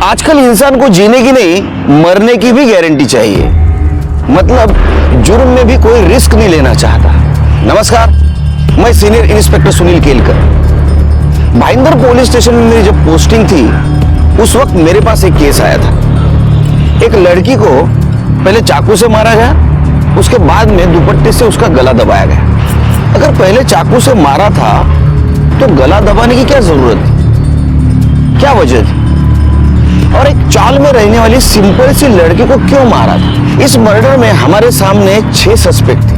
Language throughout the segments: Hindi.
आजकल इंसान को जीने की नहीं मरने की भी गारंटी चाहिए। मतलब जुर्म में भी कोई रिस्क नहीं लेना चाहता। नमस्कार, मैं senior inspector Sunil Kelkar. Bhayandar police station में मेरी जब पोस्टिंग थी उस वक्त मेरे पास एक केस आया था। एक लड़की को पहले चाकू से मारा गया, उसके बाद में दुपट्टे से उसका गला दबाया गया। अगर पहले चाकू से मारा था तो गला दबाने की क्या जरूरत थी, क्या वजह थी? और एक चाल में रहने वाली सिंपल सी लड़की को क्यों मारा था? इस मर्डर में हमारे सामने 6 सस्पेक्ट थे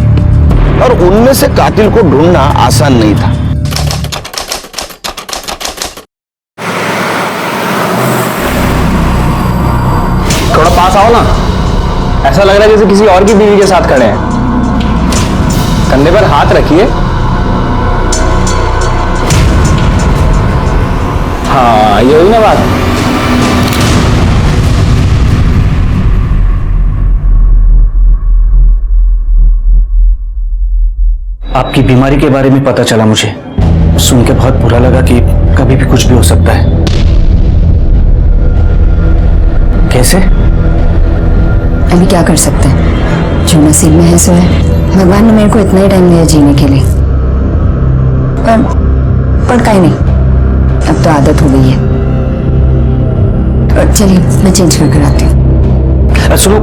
और उनमें से कातिल को ढूंढना आसान नहीं था। थोड़ा पास आओ ना, ऐसा लग रहा है जैसे किसी और की बीवी के साथ खड़े हैं। कंधे पर हाथ रखिए। हाँ, ये हुई ना बात। आपकी बीमारी के बारे में पता चला मुझे। सुन के बहुत बुरा लगा कि कभी भी कुछ भी हो सकता है। कैसे? अभी क्या कर सकते हैं, जो नसीब में है सो है। भगवान ने मेरे को इतना ही टाइम दिया जीने के लिए, पर कहीं नहीं, अब तो आदत हो गई है। और चलिए मैं चेंज कर आती हूँ। सुनो,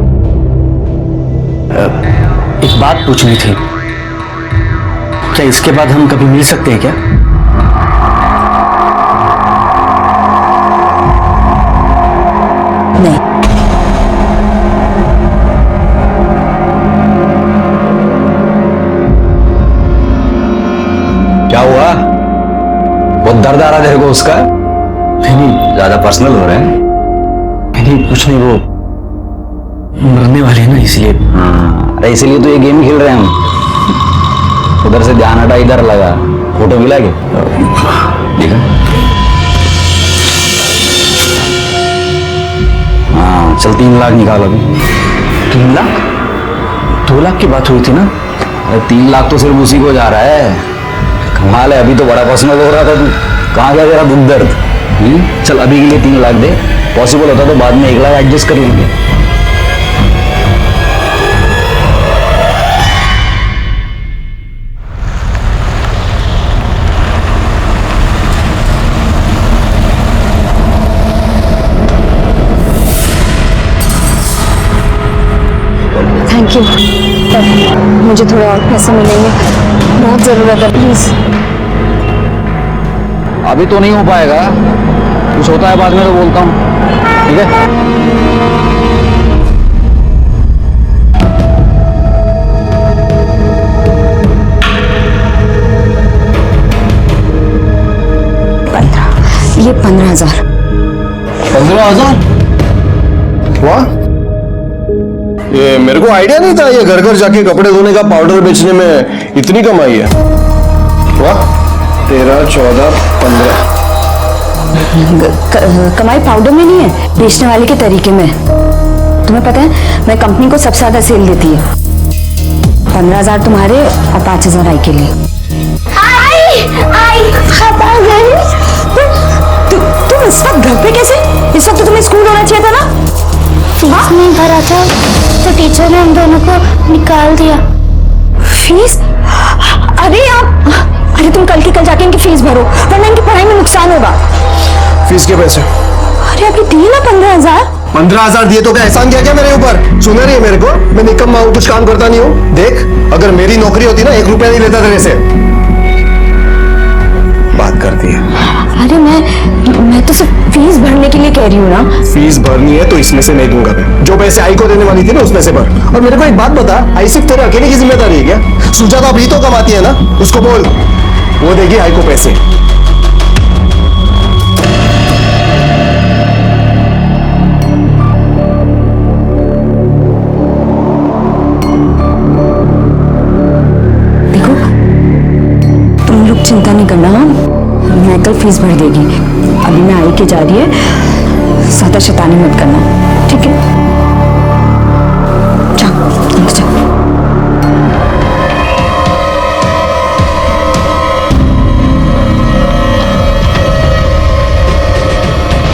एक बात पूछनी थी। क्या इसके बाद हम कभी मिल सकते हैं क्या? नहीं। क्या हुआ? बहुत दर्द आ रहा है तेरे को उसका? नहीं, ज्यादा पर्सनल हो रहे हैं। नहीं कुछ नहीं, वो मरने वाले हैं ना इसलिए। अरे इसीलिए तो ये गेम खेल रहे हैं हम। उधर से ध्यान हटा, इधर लगा। फोटो मिला के देखा? हाँ चल, 3 लाख निकाल अभी। 3 लाख? 2 लाख की बात हुई थी ना? अरे 3 लाख तो सिर्फ उसी को जा रहा है। कमाल है, अभी तो बड़ा पर्सनल हो रहा था तू। कहाँ गया तेरा दुख दर्द? चल अभी के लिए 3 लाख दे। पॉसिबल होता तो बाद में 1 लाख एडजस्ट कर लेंगे। थैंक यू, मुझे थोड़े और पैसे मिलेंगे, बहुत जरूरत है, प्लीज। अभी तो नहीं हो पाएगा, कुछ होता है बाद में तो बोलता हूँ, ठीक है? ये 15,000। 15,000? वाह, ये मेरे को आइडिया नहीं था ये घर घर जाके कपड़े धोने का पाउडर बेचने में इतनी कमाई है। वाह, 13, 14, 15। कमाई पाउडर में नहीं है, बेचने वाले के तरीके में। तुम्हें पता है मैं कंपनी को सबसे ज्यादा सेल देती है। 15,000 तुम्हारे और 5,000 आई के लिए। तुम इस वक्त घर पे कैसे? इस वक्त तो तुम्हें स्कूल होना चाहिए था ना? फीस नहीं भरा था तो टीचर ने हम दोनों को निकाल दिया। फीस? अरे तुम कल की कल जाके इनकी फीस भरो, वरना इनकी पढ़ाई में नुकसान होगा। फीस के पैसे? अरे अभी दिए ना 15,000। 15,000 दिए तो क्या एहसान किया क्या मेरे ऊपर? सुना नहीं है मेरे को? मैं निकम्मा हूँ, कुछ काम करता नहीं हूँ। देख, अगर मेरी नौकरी होती ना 1 रुपया नहीं लेता तेरे से। बात करती है। अरे मैं तो सिर्फ फीस भरने के लिए कह रही हूँ ना। फीस भरनी है तो इसमें से नहीं दूंगा मैं। जो पैसे आई को देने वाली थी ना उसमें से भर। और मेरे को एक बात बता, आई सिर्फ तेरे अकेले की जिम्मेदारी है क्या? सुजाता अभी तो कमाती है ना, उसको बोल, वो देगी आई को पैसे। देखो, तुम लोग चिंता नहीं करना, मैं कल फीस भर देगी। अभी मैं आई के जा रही है, ज्यादा शैतानी मत करना, ठीक है? जाओ, जाओ।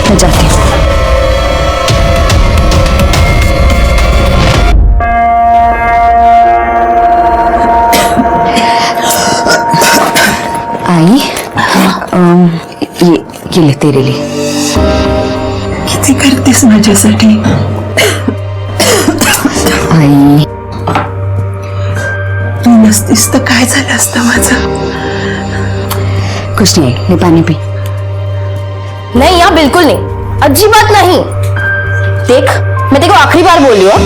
मैं जाती हूँ। ये ले तेरे लिए। किती करतेस माझ्यासाठी? आई तू नसतीस तर काय झालं असतं माझं? कुछ नहीं, ले पानी पी। नहीं यार बिल्कुल नहीं, अच्छी बात नहीं। देख मैं तेरे को आखिरी बार बोल रही हूँ,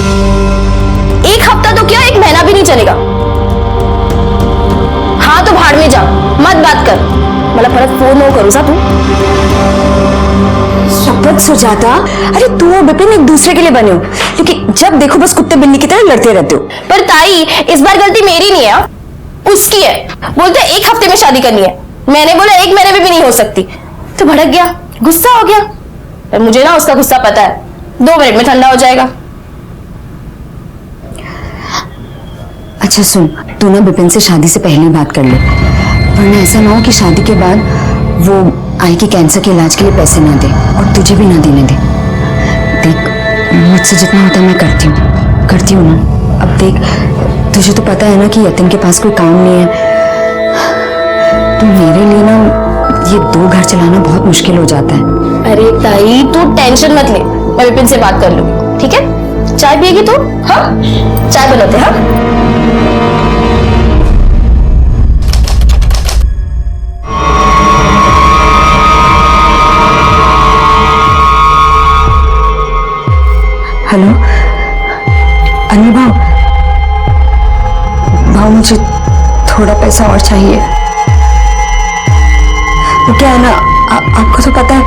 एक हफ्ता तो क्या, एक महीना भी नहीं चलेगा। हाँ तो भाड़ में जा, मत बात कर, मतलब परत फोन न करू सा तू। शपथ सुजाता, अरे तू और विपिन एक दूसरे के लिए बने हो, क्योंकि जब देखो बस कुत्ते बिल्ली की तरह लड़ते रहते हो। पर ताई इस बार गलती मेरी नहीं है, उसकी है। बोलते एक हफ्ते में शादी करनी है, मैंने बोला एक महीने में भी नहीं हो सकती, तो भड़क गया, गुस्सा हो गया। पर मुझे ना उसका गुस्सा पता है, 2 मिनट में ठंडा हो जाएगा। अच्छा सुन, तू ना विपिन से शादी से पहले ही बात कर ले, वरना ऐसा ना हो कि शादी के बाद वो आई के कैंसर के इलाज के लिए पैसे ना दे और तुझे भी ना देने दे। देख मुझसे जितना होता है मैं करती हूँ ना। अब देख तुझे तो पता है ना कि यतिन के पास कोई काम नहीं है, तो मेरे लिए ना ये 2 घर चलाना बहुत मुश्किल हो जाता है। अरे ताई तू टेंशन मत ले, मैं विपिन से बात कर लूंगी, ठीक है? चाय पिएगी तू? हाँ चाय बनाते। हाँ हेलो अनिल भाव, मुझे थोड़ा पैसा और चाहिए। वो क्या है ना, आपको तो पता है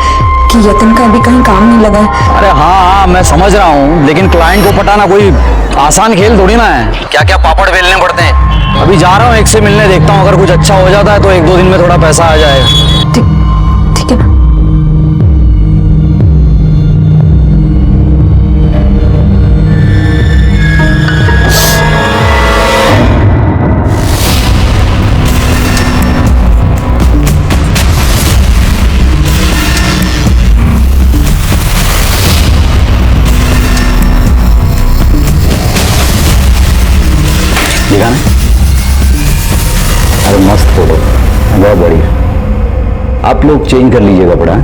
कि यतिन का अभी कहीं काम नहीं लगा है। अरे हाँ मैं समझ रहा हूँ, लेकिन क्लाइंट को पटाना कोई आसान खेल थोड़ी ना है। क्या क्या पापड़ बेलने पड़ते हैं। अभी जा रहा हूँ एक से मिलने, देखता हूँ अगर कुछ अच्छा हो जाता है तो 1-2 दिन में थोड़ा पैसा आ जाएगा। ठीक है ना? दिखा ना, अरे मस्त फोटो, बहुत बढ़िया। आप लोग चेंज कर लीजिए कपड़ा।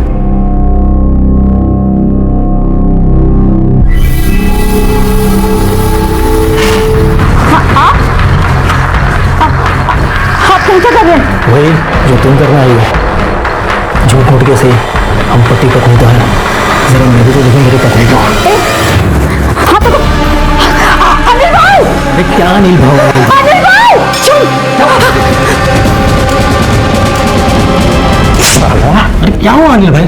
आप तुम क्या कर रहे हैं? वही जो तुम करना आई हो, झूठ मूठ के सही, हम पति पत्नी तो है, जरा मेरे को देखो मेरी पत्नी को। अनिल भाई! अरे क्या अनिल भाव? अनिल भाई! अरे क्या हुआ अनिल भाई?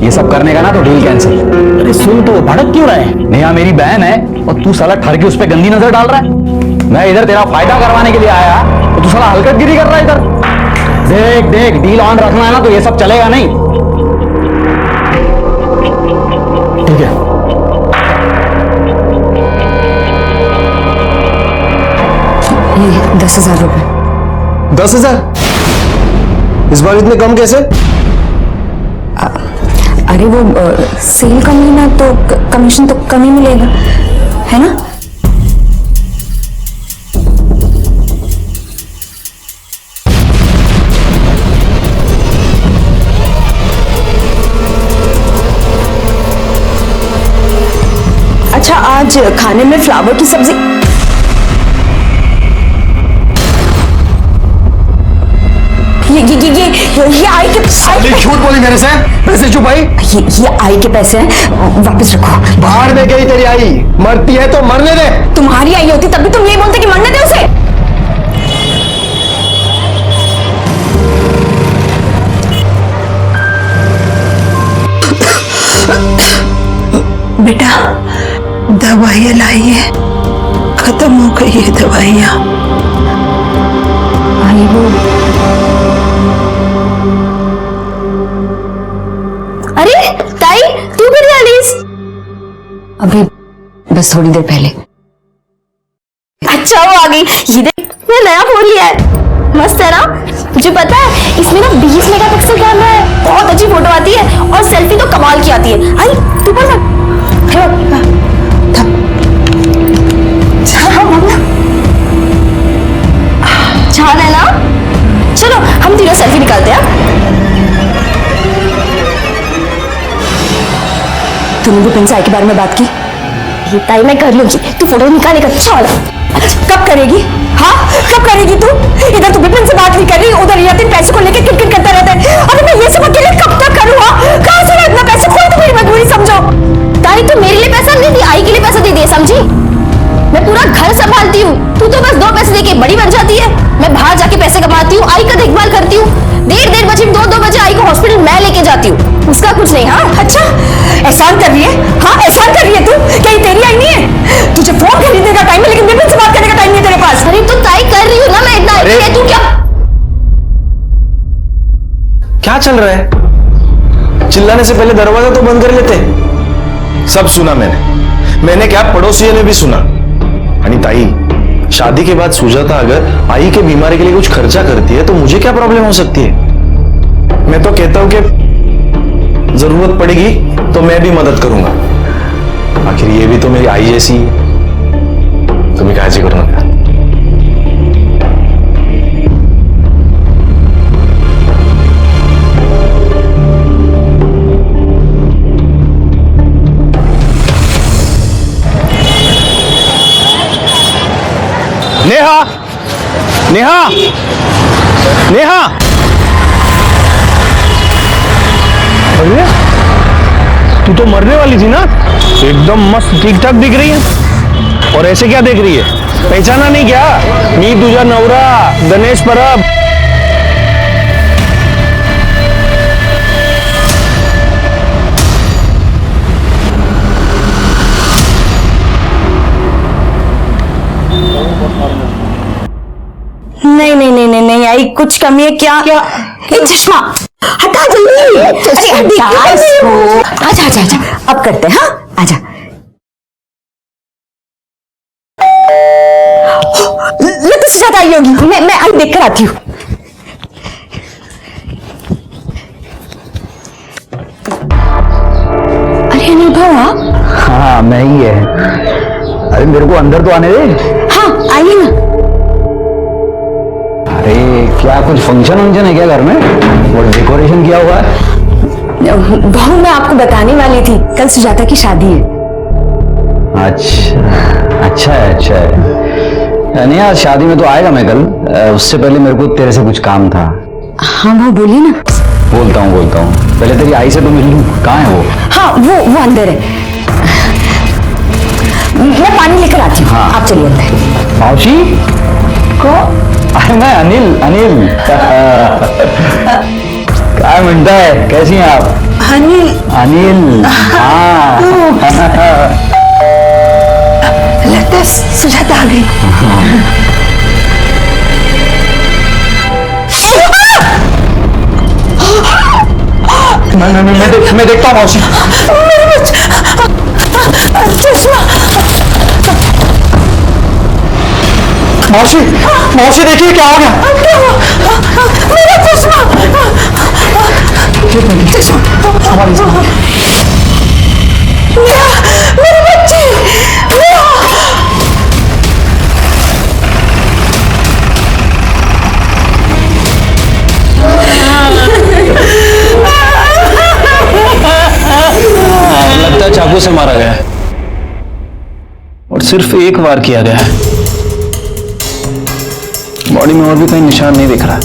ये सब करने का ना तो डील कैंसिल। अरे सुन तो, भड़क क्यों रहा है? नेहा मेरी बहन है और तू साला ठर के उस पर गंदी नजर डाल रहा है। मैं इधर तेरा फायदा करवाने के लिए आया तो तू साला हलकतगिरी कर रहा है इधर। देख देख, डील ऑन रखना है ना तो ये सब चलेगा नहीं। ठीक है, ये 10,000 रुपए। 10,000? इस बार इतने कम कैसे? अरे वो सेल कम ही ना, तो कमीशन तो कम ही मिलेगा, है ना? अच्छा आज खाने में फ्लावर की सब्जी। ये आई के झूठ बोली मेरे से, पैसे छुपाई। ये आई के पैसे हैं, वापस रखो। बाहर में गई तेरी आई, मरती है तो मरने दे। तुम्हारी आई होती तब भी तुम यही बोलते कि मरने दे उसे। बेटा दवाइयाँ लाइए, खत्म हो गई है दवाइयाँ। आई वो अरे ताई तू किधर आलीस? अभी बस थोड़ी देर पहले। अच्छा वो आ गई। ये देख मैं नया फोन लिया है, मस्त है ना? मुझे पता है इसमें ना 20 मेगापिक्सल कैमरा है, बहुत अच्छी फोटो आती है और सेल्फी तो कमाल की आती है। आई तू बोल ना। छान है ना? चलो हम तीनों सेल्फी निकालते हैं। तूने विपिन से आई के बारे में बात की? ये ताई मैं कर लूंगी, तू फोटो निकालेगा अच्छा वाला। कब करेगी? हाँ कब करेगी तू? इधर तू विपिन से बात नहीं कर रही, उधर यतिन पैसे को लेकर किटकिट करता रहता है। अरे मैं ये सब अकेले कब तक करूँ? कहाँ से मैं इतना पैसे? खोल तो मेरी मजबूरी समझो। ताई तो मेरे लिए पैसा नहीं दी, आई के लिए पैसा दे दिए, समझी? मैं पूरा घर संभालती हूँ, तू तो बस 2 पैसे देके बड़ी बन जाती है। मैं बाहर जाके पैसे कमाती हूँ, आई का देखभाल करती हूँ। 1:30 बजे 2 बजे आई को हॉस्पिटल मैं लेके जाती हूँ, उसका कुछ नहीं। हाँ अच्छा एहसान कर रही है? हाँ एहसान कर रही है तू? कहीं तेरी आई नहीं है? तुझे फोन खरीदने का टाइम है लेकिन विपिन से बात करने का टाइम नहीं है तेरे पास। अरे तो ताई कर रही हूँ ना मैं, इतना है तू क्या क्या चल रहा है? चिल्लाने से पहले दरवाजा तो बंद कर लेते। सब सुना मैंने क्या पड़ोसियों ने भी सुना। आणि ताई, शादी के बाद सुजाता अगर आई के बीमारी के लिए कुछ खर्चा करती है तो मुझे क्या प्रॉब्लम हो सकती है? मैं तो कहता हूं कि जरूरत पड़ेगी तो मैं भी मदद करूंगा। आखिर ये भी तो मेरी आई जैसी है। तुम्हें काळजी करू नका। नेहा, नेहा, नेहा, अरे तू तो मरने वाली थी ना? एकदम मस्त ठीक ठाक दिख रही है। और ऐसे क्या देख रही है? पहचाना नहीं क्या? मी तुझा नवरा गणेश परब। नहीं नहीं नहीं नहीं नहीं आई, कुछ कमी है क्या? ये चश्मा हटा जल्दी। अरे हटा इसको। आजा आजा आजा, अब करते हैं। हाँ आजा। लगता से ज्यादा आई होगी। मैं आई देख कर आती हूँ। अरे अनिल भाव आप? हाँ मैं ही है। अरे मेरे को अंदर तो आने दे। हाँ आइए ना। अरे क्या कुछ फंक्शन वंक्शन है क्या घर में? और डेकोरेशन किया हुआ है? बहू मैं आपको बताने वाली थी, कल सुजाता की शादी है। अच्छा है। नहीं यार, शादी में तो आएगा मैं कल। उससे पहले मेरे को तेरे से कुछ काम था। हाँ वो बोलिए ना। बोलता हूँ। पहले तेरी आई से तो मिल लूं। कहाँ है वो? हाँ वो अंदर है। मैं पानी लेकर आती हूँ। हाँ। आप चलिए अंदर। मौसी को? अरे मैं अनिल क्या मिलता है? कैसी हैं आप? अनिल हाँ। लगता है सुजाता आ गई। मैं देखता हूँ मौसी। मौसी देखिए क्या हो गया? मेरा चश्मा। मेरे बच्चे। लगता है चाकू से मारा गया है और सिर्फ एक वार किया गया है। बॉडी में और भी कहीं निशान नहीं दिख रहा,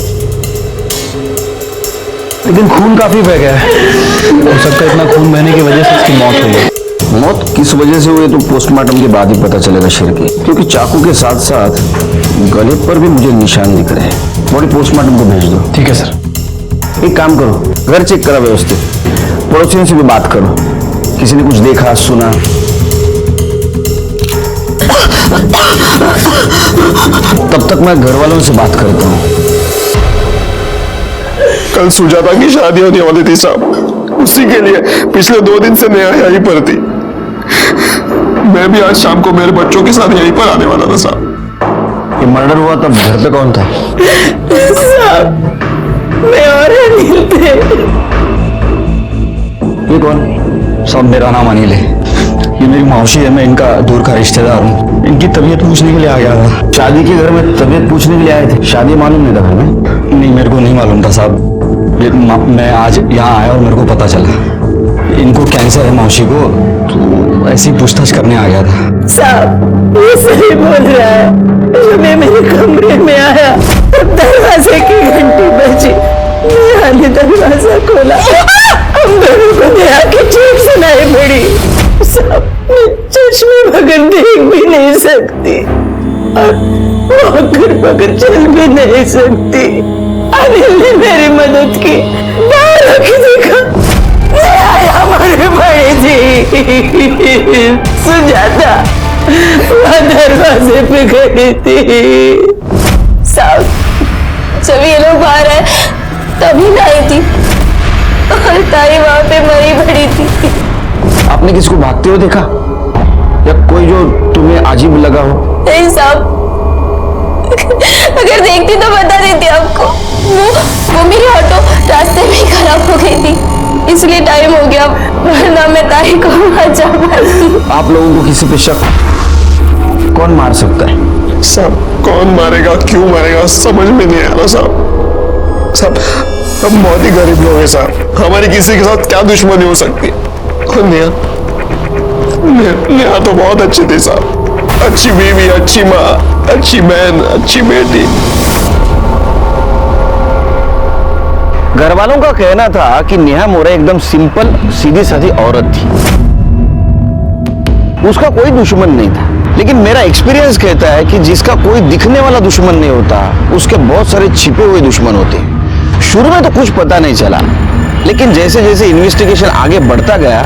लेकिन खून काफी बह गया है। हो सकता है इतना खून बहने की वजह से इसकी मौत हुई है। मौत किस वजह से हुई तो पोस्टमार्टम के बाद ही पता चलेगा शेर के, क्योंकि चाकू के साथ साथ गले पर भी मुझे निशान दिख रहे हैं। बॉडी पोस्टमार्टम को भेज दो। ठीक है सर। एक काम करो, घर चेक करा व्यवस्थित, पड़ोसियों से भी बात करो, किसी ने कुछ देखा सुना। तब तक मैं घर वालों से बात करता हूँ। कल सुजाता की शादी होने वाली थी साहब, उसी के लिए पिछले 2 दिन से नेहा यहीं पर थी। मैं भी आज शाम को मेरे बच्चों के साथ यहीं पर आने वाला था साहब। ये मर्डर हुआ तब घर पे कौन था? मैं और अनिल थे। ये कौन? सब मेरा नाम अनिल है। ये मेरी मौसी है, मैं इनका दूर का रिश्तेदार हूँ। इनकी तबीयत पूछने के लिए आ गया था। शादी के घर में तबीयत पूछने के लिए आए थे? शादी मालूम नहीं था घर में? नहीं, मेरे को नहीं मालूम था साहब। मैं आज यहाँ आया और मेरे को पता चला। इन उनको कैंसर है मौसी को, तो ऐसी पूछताछ करने आ गया था। साहब ये सही बोल रहा है। जब मैं मेरे कमरे में आया तब दरवाजे की घंटी बजी। नेहा ने दरवाजा खोला, हम दोनों को नेहा की चीख सुनाई पड़ी। साहब मैं चश्मे बगैर देख भी नहीं सकती और वॉकर बगैर चल भी नहीं सकती। अनिल ने मेरी मदद की, बाहर आके देखा हमारे बड़ी थी सुजाता वह दरवाजे पे खड़ी थी। साहब जब ये लोग बाहर आए तभी ना आई थी और ताई वहां पे मरी पड़ी थी। आपने किसको भागते हुए देखा या कोई जो तुम्हें अजीब लगा हो? नहीं साहब, अगर देखती तो बता देती आपको। वो मेरी ऑटो रास्ते में ही खराब हो गई थी, इसलिए टाइम हो गया, वरना मैं ताई को मार जा पाती। आप लोगों को किसी पे शक कौन मार सकता है? साहब कौन मारेगा, क्यों मारेगा, समझ में नहीं आ रहा साहब। साहब हम बहुत ही गरीब लोग हैं साहब, हमारी किसी के साथ क्या दुश्मनी हो सकती है। और नेहा तो बहुत अच्छी थी साहब, अच्छी बीवी, अच्छी माँ, अच्छी बहन, अच्छी बेटी। घर वालों का कहना था कि नेहा मोरे एकदम सिंपल सीधी सादी औरत थी, उसका कोई दुश्मन नहीं था। लेकिन मेरा एक्सपीरियंस कहता है कि जिसका कोई दिखने वाला दुश्मन नहीं होता, उसके बहुत सारे छिपे हुए दुश्मन होते हैं। शुरू में तो कुछ पता नहीं चला, लेकिन जैसे जैसे इन्वेस्टिगेशन आगे बढ़ता गया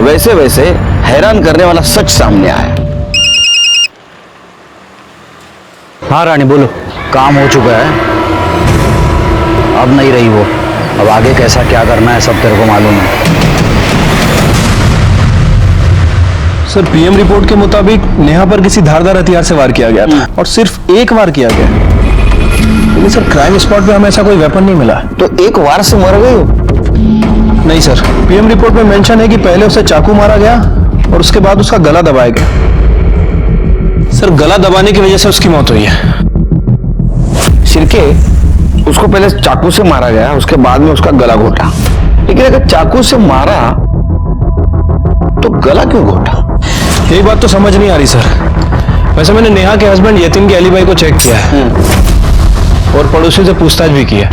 वैसे वैसे हैरान करने वाला सच सामने आया। हाँ रानी बोलो। काम हो चुका है, अब नहीं रही वो। अब आगे कैसा क्या करना है सब तेरे को मालूम है। सर पीएम रिपोर्ट के मुताबिक नेहा पर किसी धारदार हथियार से वार किया गया था और सिर्फ एक वार किया गया, लेकिन सर क्राइम स्पॉट पे हमें ऐसा कोई वेपन नहीं मिला। तो एक वार से मर गई हो? नहीं सर, पीएम रिपोर्ट में मेंशन है कि पहले उसे चाकू मारा गया और उसके बाद उसका गला दबाया गया। सर गला दबाने की वजह से उसकी मौत हुई है। सिरके उसको पहले चाकू से मारा गया, उसके बाद में उसका गला घोटा। लेकिन अगर चाकू से मारा तो गला क्यों घोटा? यही बात तो समझ नहीं आ रही सर। वैसे मैंने नेहा के हस्बैंड यतिन के एलिबाई को चेक किया है और पड़ोसियों से पूछताछ भी की है।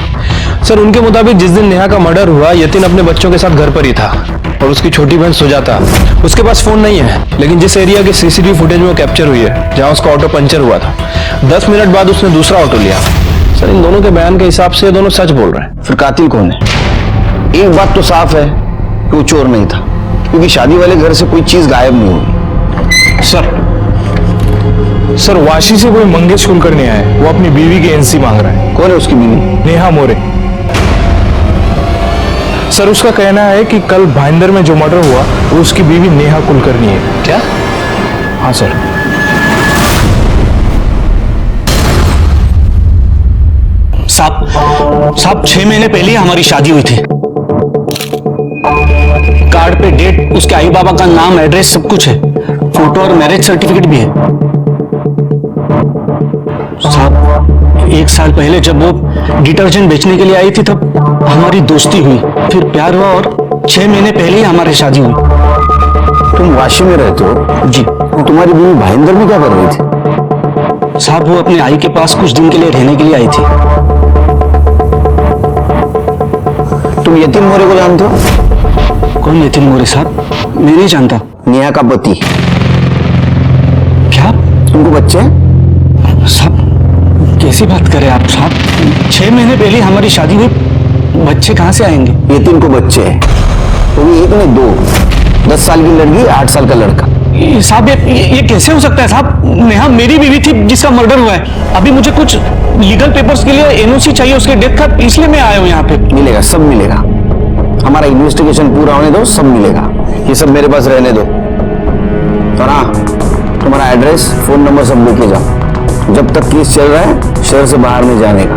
सर उनके मुताबिक जिस दिन नेहा का मर्डर हुआ यतिन अपने बच्चों के साथ घर पर ही था और उसकी छोटी बहन सुजाता, उसके पास फोन नहीं है, लेकिन जिस एरिया के सीसीटीवी फुटेज में वो कैप्चर हुई है जहां उसका ऑटो पंचर हुआ था, 10 मिनट बाद उसने दूसरा ऑटो लिया। सर इन दोनों के बयान के हिसाब से ये दोनों सच बोल रहे हैं। फिर कातिल कौन है? एक बात तो साफ है कि वो चोर नहीं था, क्योंकि शादी वाले घर से कोई चीज गायब नहीं हुई। सर वाशी से कोई मंगेश कुलकर्णी आया है, वो अपनी बीवी की एनसी मांग रहा है। कौन है उसकी बीवी? नेहा मोरे। सर उसका कहना है कि कल भाईंदर में जो मर्डर हुआ वो उसकी बीवी नेहा कुलकर्णी है। क्या? हाँ सर। साहब 6 महीने पहले ही हमारी शादी हुई थी। कार्ड पे डेट, उसके आई बाबा का नाम, एड्रेस सब कुछ है, फोटो और मैरिज सर्टिफिकेट भी है। साहब 1 साल पहले जब वो डिटर्जेंट बेचने के लिए आई थी तब हमारी दोस्ती हुई, फिर प्यार हुआ और 6 महीने पहले ही हमारी शादी हुई। तुम वाशी में रहते हो? जी। तुम्हारी बीवी भाईंदर में क्या कर रही थी? साहब वो अपने आई के पास कुछ दिन के लिए रहने के लिए आई थी। तुम यतिन मोरे को जानते हो? कौन यतिन मोरे साहब? मैं नहीं जानता। नेहा का पति। क्या? तुमको बच्चे हैं? साहब कैसी बात करें आप साहब? 6 महीने पहले हमारी शादी हुई, बच्चे कहाँ से आएंगे? यतिन को बच्चे हैं, तो एक नहीं 2, 10 साल की लड़की, 8 साल का लड़का। साहब ये कैसे हो सकता है साहब? नेहा मेरी बीवी थी जिसका मर्डर हुआ है। अभी मुझे कुछ लीगल पेपर्स के लिए एनओसी चाहिए उसके डेथ का, इसलिए मैं आया हूँ यहाँ पे। मिलेगा, सब मिलेगा। हमारा इन्वेस्टिगेशन पूरा होने दो, सब मिलेगा। ये सब मेरे पास रहने दो। और हाँ, तुम्हारा एड्रेस, फोन नंबर सब लेके जाओ। जब तक केस चल रहा है शहर से बाहर नहीं जाने का।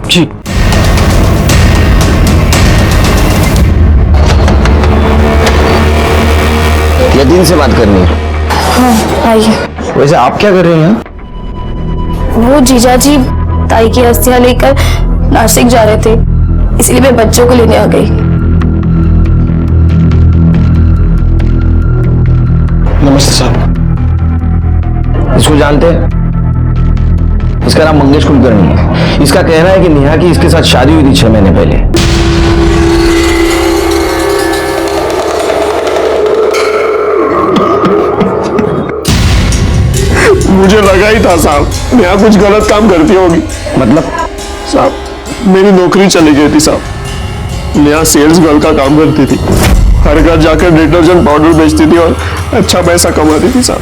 जी। यतिन से बात करनी है। हाँ आइए। वैसे आप क्या कर रहे हैं? वो जीजा जी ताई की अस्थियां लेकर नासिक जा रहे थे, इसलिए मैं बच्चों को लेने आ गई। नमस्ते साहब। इसको जानते हैं? इसका नाम मंगेश कुलकर्णी है। इसका कहना है कि नेहा की इसके साथ शादी हुई थी 6 महीने पहले। मुझे लगा ही था साहब, नेहा कुछ गलत काम करती होगी। मतलब? साहब, मेरी नौकरी चली गई थी साहब। नेहा सेल्स गर्ल का काम करती थी, हर घर जाकर डिटर्जेंट पाउडर बेचती थी और अच्छा पैसा कमाती थी साहब।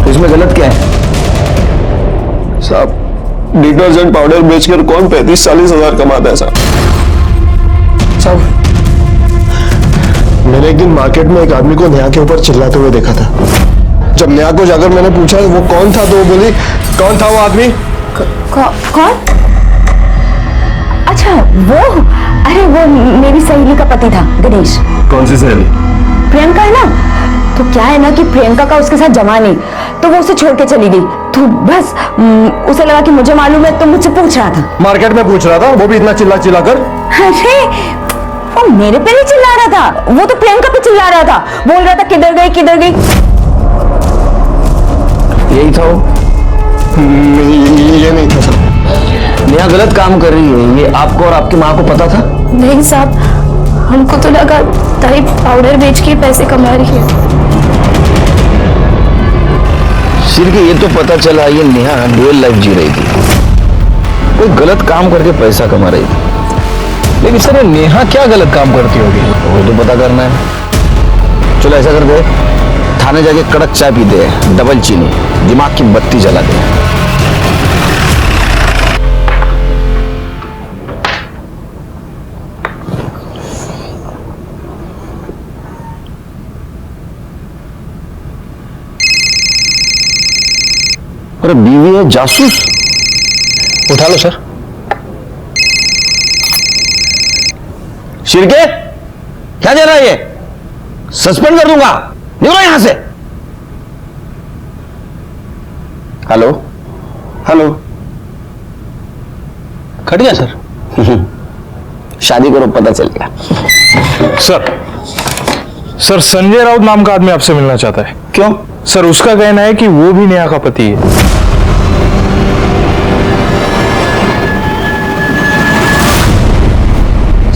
इसमें गलत क्या है? साहब, डिटर्जेंट पाउडर बेचकर कौन 35-40 हजार कमाता है साहब? साहब, मैंने एक दिन मार्केट में एक आदमी को नेहा के ऊपर चिल्लाते हुए देखा था। जब नेहा को जाकर मैंने पूछा वो कौन था, तो वो बोली, कौन था वो आदमी? कौन? अच्छा वो, अरे वो मेरी सहेली का पति था, गणेश। कौन सी सहेली? प्रियंका है ना, तो क्या है ना कि प्रियंका का उसके साथ जमा नहीं, तो वो उसे छोड़ के चली गई। तो बस उसे लगा कि मुझे मालूम है, तो मुझसे पूछ रहा था। मार्केट में पूछ रहा था, वो भी इतना चिल्ला चिल्ला कर? अरे वो मेरे पे नहीं चिल्ला रहा था, वो तो प्रियंका पे चिल्ला रहा था, बोल रहा था किधर गई किधर गई। यही था वो? ये नहीं था साहब। नेहा गलत काम कर रही है, ये आपको और आपकी माँ को पता था? नहीं साहब, हमको तो लगा ताई पाउडर बेच के पैसे कमा रही है। सिर्फ ये तो पता चला ये नेहा डुअल लाइफ जी रही थी, कोई गलत काम करके पैसा कमा रही थी। लेकिन सर नेहा क्या गलत काम करती होगी? वो तो पता करना है। चलो ऐसा कर दे, थाने जाके कड़क चाय पीते हैं, डबल चीनी, दिमाग की बत्ती जला दे। अरे बीवी है जासूस। उठा लो सर। शिरके, क्या दे रहा है ये? सस्पेंड कर दूंगा, निकलो यहां से। हेलो हेलो, कट गया सर। शादी करो, पता चल गया। सर संजय राउत नाम का आदमी आपसे मिलना चाहता है। क्यों? सर उसका कहना है कि वो भी नेहा का पति है।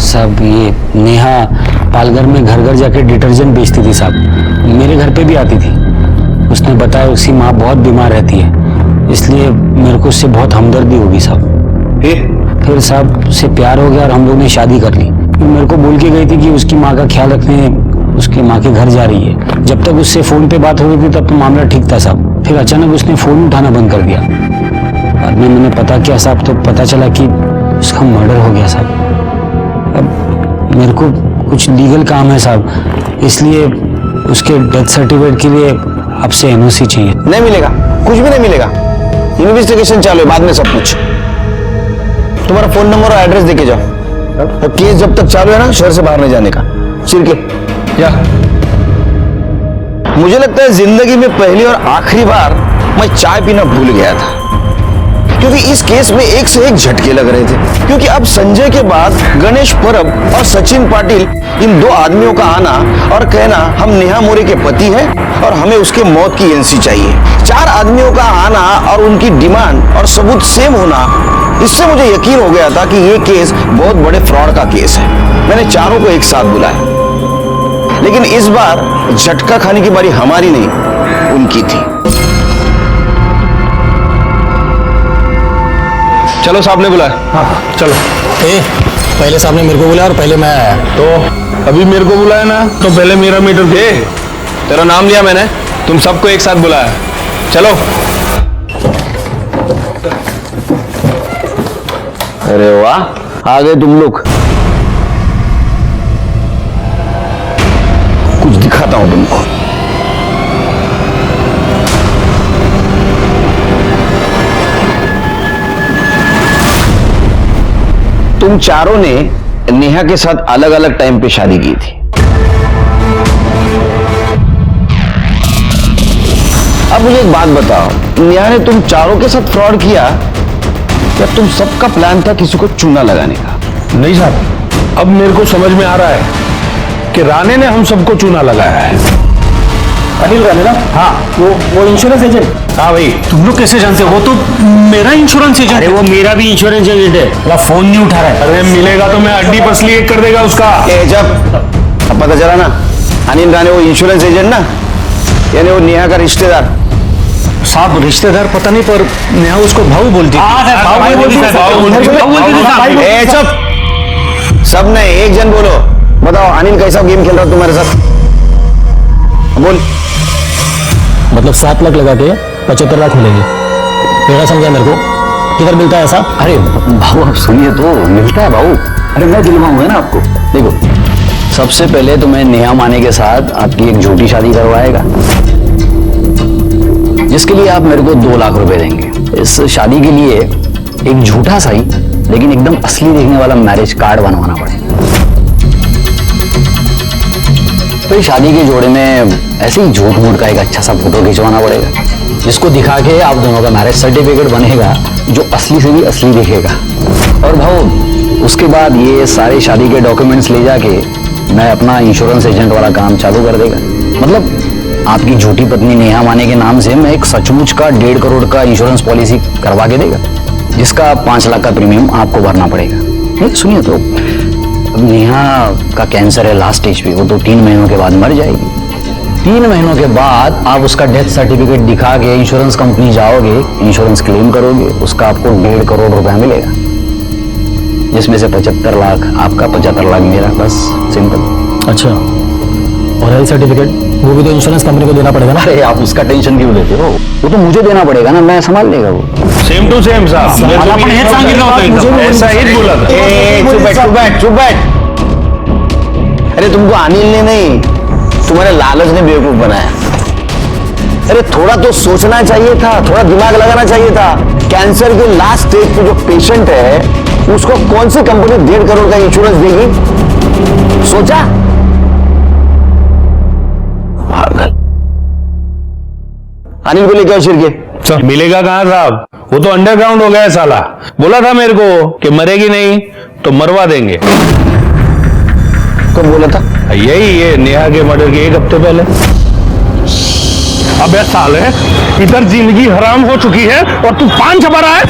साहब ये नेहा पालघर में घर घर जाके डिटर्जेंट बेचती थी साहब, मेरे घर पे भी आती थी। उसने बताया उसकी माँ बहुत बीमार रहती है, इसलिए मेरे को उससे बहुत हमदर्दी होगी साहब। फिर साहब उससे प्यार हो गया और हम लोग ने शादी कर ली। फिर मेरे को बोल के गई थी कि उसकी माँ का ख्याल रखने उसकी माँ के घर जा रही है। जब तक उससे फोन पे बात हो रही थी तब तो मामला ठीक था साहब, फिर अचानक उसने फोन उठाना बंद कर दिया। बाद में मैंने पता किया साहब, तो पता चला कि उसका मर्डर हो गया साहब। अब मेरे को कुछ लीगल काम है साहब, इसलिए उसके डेथ सर्टिफिकेट के लिए आपसे एनओसी चाहिए। नहीं मिलेगा, कुछ भी नहीं मिलेगा। इन्वेस्टिगेशन चालू है, बाद में सब कुछ। तुम्हारा फोन नंबर और एड्रेस देके जाओ, और केस जब तक चालू है ना, शहर से बाहर नहीं जाने का। चिरके, या मुझे लगता है जिंदगी में पहली और आखिरी बार मैं चाय पीना भूल गया था, क्योंकि इस केस में एक से एक झटके लग रहे थे। क्योंकि अब संजय के बाद गणेश परब और सचिन पाटिल, इन दो आदमियों का आना और कहना हम नेहा मोरे के पति हैं और हमें उसके मौत की एनसी चाहिए। 4 आदमियों का आना और उनकी डिमांड और सबूत सेम होना, इससे मुझे यकीन हो गया था कि ये केस बहुत बड़े फ्रॉड का केस है। मैंने चारों को एक साथ बुलाया, लेकिन इस बार झटका खाने की बारी हमारी नहीं, उनकी थी। चलो साहब ने बुलाया। हाँ चलो। पहले साहब ने मेरे को बुलाया और पहले मैं आया। तो अभी मेरे को बुलाया ना, तो पहले मेरा मीटर दे। तेरा नाम लिया मैंने, तुम सबको एक साथ बुलाया। चलो। अरे वाह, आ गए तुम लोग। कुछ दिखाता हूं तुमको। तुम चारों ने नेहा के साथ अलग अलग टाइम पे शादी की थी। अब मुझे एक बात बताओ, नेहा ने तुम चारों के साथ फ्रॉड किया या तुम सबका प्लान था किसी को चूना लगाने का? नहीं साहब, अब मेरे को समझ में आ रहा है कि राणे ने हम सबको चूना लगाया है। अनिल राणे ना? हाँ वो इंश्योरेंस एजेंट। हाँ भाई, तुम लोग कैसे जानते हो? वो तो मेरा इंश्योरेंस एजेंट। अरे वो मेरा भी इंश्योरेंस एजेंट है, वो फोन नहीं उठा रहा है। अरे मिलेगा तो मैं अड्डी पसली एक कर देगा उसका। जब अब पता चला ना अनिल राणे वो इंश्योरेंस एजेंट ना, यानी वो नेहा का रिश्तेदार। साहब रिश्तेदार पता नहीं, पर नेहा उसको भाऊ बोलती। चुप, सब नहीं, एक जन बोलो। बताओ अनिल कैसा गेम खेल रहा है तुम्हारे साथ? बोल। मतलब 7 लाख लगा के 75 लाख मिलेंगे, मेरा समझा मेरे को। किधर मिलता है ऐसा? अरे भाऊ आप सुनिए तो, मिलता है भाऊ। अरे मैं दिलवाऊंगा ना आपको। देखो, सबसे पहले तो मैं नेहा माने के साथ आपकी एक झूठी शादी करवाएगा, जिसके लिए आप मेरे को 2 लाख रुपए देंगे। इस शादी के लिए एक झूठा सा ही लेकिन एकदम असली दिखने वाला मैरिज कार्ड बनवाना पड़ेगा। तो शादी के जोड़े में ऐसे ही झूठ मूठ का एक अच्छा सा फोटो खिंचवाना पड़ेगा, जिसको दिखा के आप दोनों का मैरिज सर्टिफिकेट बनेगा, जो असली से भी असली दिखेगा। और भाऊ उसके बाद ये सारे शादी के डॉक्यूमेंट्स ले जाके मैं अपना इंश्योरेंस एजेंट वाला काम चालू कर देगा। मतलब आपकी झूठी पत्नी नेहा माने के नाम से मैं एक सचमुच का 1.5 करोड़ का इंश्योरेंस पॉलिसी करवा के देगा, जिसका 5 लाख का प्रीमियम आपको भरना पड़ेगा। नहीं सुनिए तो, अब नेहा का कैंसर है लास्ट स्टेज पे, वो तो 3 महीनों के बाद मर जाएगी। 3 महीनों के बाद आप उसका डेथ सर्टिफिकेट दिखा के इंश्योरेंस कंपनी जाओगे, इंश्योरेंस क्लेम करोगे, उसका आपको 1.5 करोड़ रुपया मिलेगा, जिसमें से 75 लाख आपका, 75 लाख मेरा, बस सिंपल। अच्छा, और हेल्थ सर्टिफिकेट वो भी तो इंश्योरेंस कंपनी को देना पड़ेगा ना? अरे आप उसका टेंशन क्यों लेते हो? वो तो मुझे देना पड़ेगा ना, मैं संभाल लेगा वो। सेम टू सेम साहब, मेरे को भी ऐसा ही बोला था। चुप बैठ, चुप बैठ। अरे तुमको अनिल ने नहीं, तुम्हारे लालच ने बेवकूफ बनाया। अरे थोड़ा तो सोचना चाहिए था, थोड़ा दिमाग लगाना चाहिए था। कैंसर के लास्ट स्टेज पे जो पेशेंट है, उसको कौन सी कंपनी 1.5 करोड़ का इंश्योरेंस देगी? सोचा? पागल। अनिल को लेके आओ शिरके। मिलेगा कहाँ साहब, वो तो अंडरग्राउंड हो गया है साला। बोला था मेरे को कि मरेगी नहीं तो मरवा देंगे। कब बोला था? यही ये नेहा के मर्डर के 1 हफ्ते पहले। अबे साले, इधर जिंदगी हराम हो चुकी है और तू पान छपा रहा है।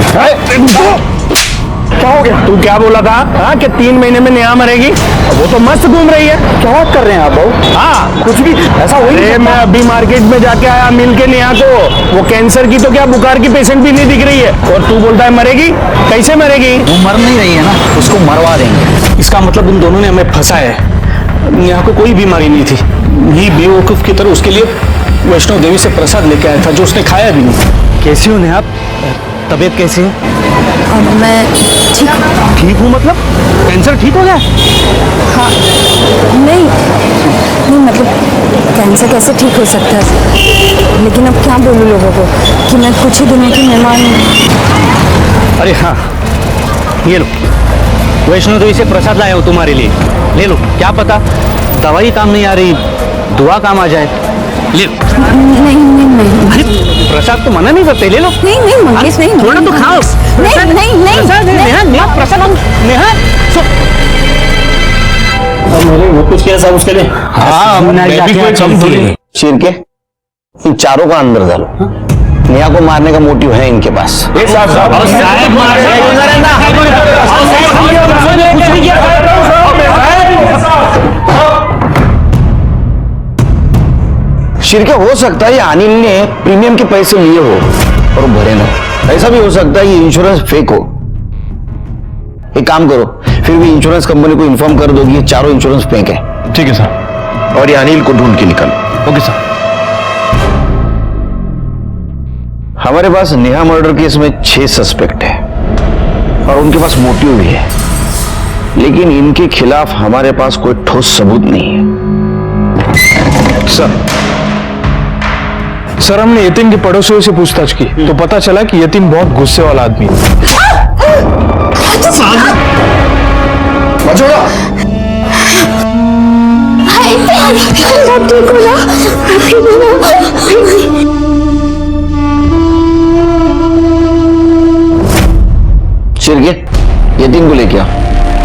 क्या हो गया? तू क्या बोला था? हाँ कि 3 महीने में नेहा मरेगी, वो तो मस्त घूम रही है। क्या बात कर रहे हैं आप भाऊ? हाँ कुछ भी ऐसा हो नहीं सकता। मैं अभी मार्केट में जाके आया, मिल के नेहा को, वो कैंसर की तो क्या बुखार की पेशेंट भी नहीं दिख रही है, और तू बोलता है मरेगी। कैसे मरेगी? वो मर नहीं रही है ना, उसको मरवा देंगे। इसका मतलब उन दोनों ने हमें फंसाया है। नेहा को कोई बीमारी नहीं थी, ये बेवकूफ की तरह उसके लिए वैष्णो देवी से प्रसाद लेके आया था, जो उसने खाया भी नहीं। कैसी हो नेहा? तबीयत कैसी है? मैं ठीक हूँ। ठीक हूँ मतलब? कैंसर ठीक हो गया? हाँ, नहीं मतलब कैंसर कैसे ठीक हो सकता है? लेकिन अब क्या बोलूँ लोगों को कि मैं कुछ ही दिनों की मेहमान हूँ। अरे हाँ, ये लो, वैष्णो देवी से प्रसाद लाया हूँ तुम्हारे लिए, ले लो। क्या पता दवाई काम नहीं आ रही, दुआ काम आ जाए। ले लो। नहीं अरे प्रसाद तो मना नहीं करते, ले लो। नहीं मंगेश, नहीं थोड़ा तो खाओ। नहीं प्रसाद है, नेहा प्रसाद। नेहा वो कुछ किया साहब उसके लिए? हाँ, मैं भी कोई कम थोड़ी। शिरके, इन चारों का अंदर डालो। नेहा को मारने का मोटिव है इनके पास। शिरके, हो सकता है अनिल ने प्रीमियम के पैसे लिए हो और भरे ना। ऐसा भी हो सकता है ये इंश्योरेंस फेक हो। एक काम करो, फिर भी इंश्योरेंस कंपनी को इन्फॉर्म कर दो कि ये चारों इंश्योरेंस फेक है। ठीक है साहब। और ये अनिल को ढूंढ के निकालो। ओके साहब। हमारे पास नेहा मर्डर केस में 6 सस्पेक्ट है और उनके पास मोटिव भी है, लेकिन इनके खिलाफ हमारे पास कोई ठोस सबूत नहीं है। सर हमने यतीम के पड़ोसियों से पूछताछ की तो पता चला कि यतीम बहुत गुस्से वाला आदमी है। शिरके, यतीम को लेके आओ,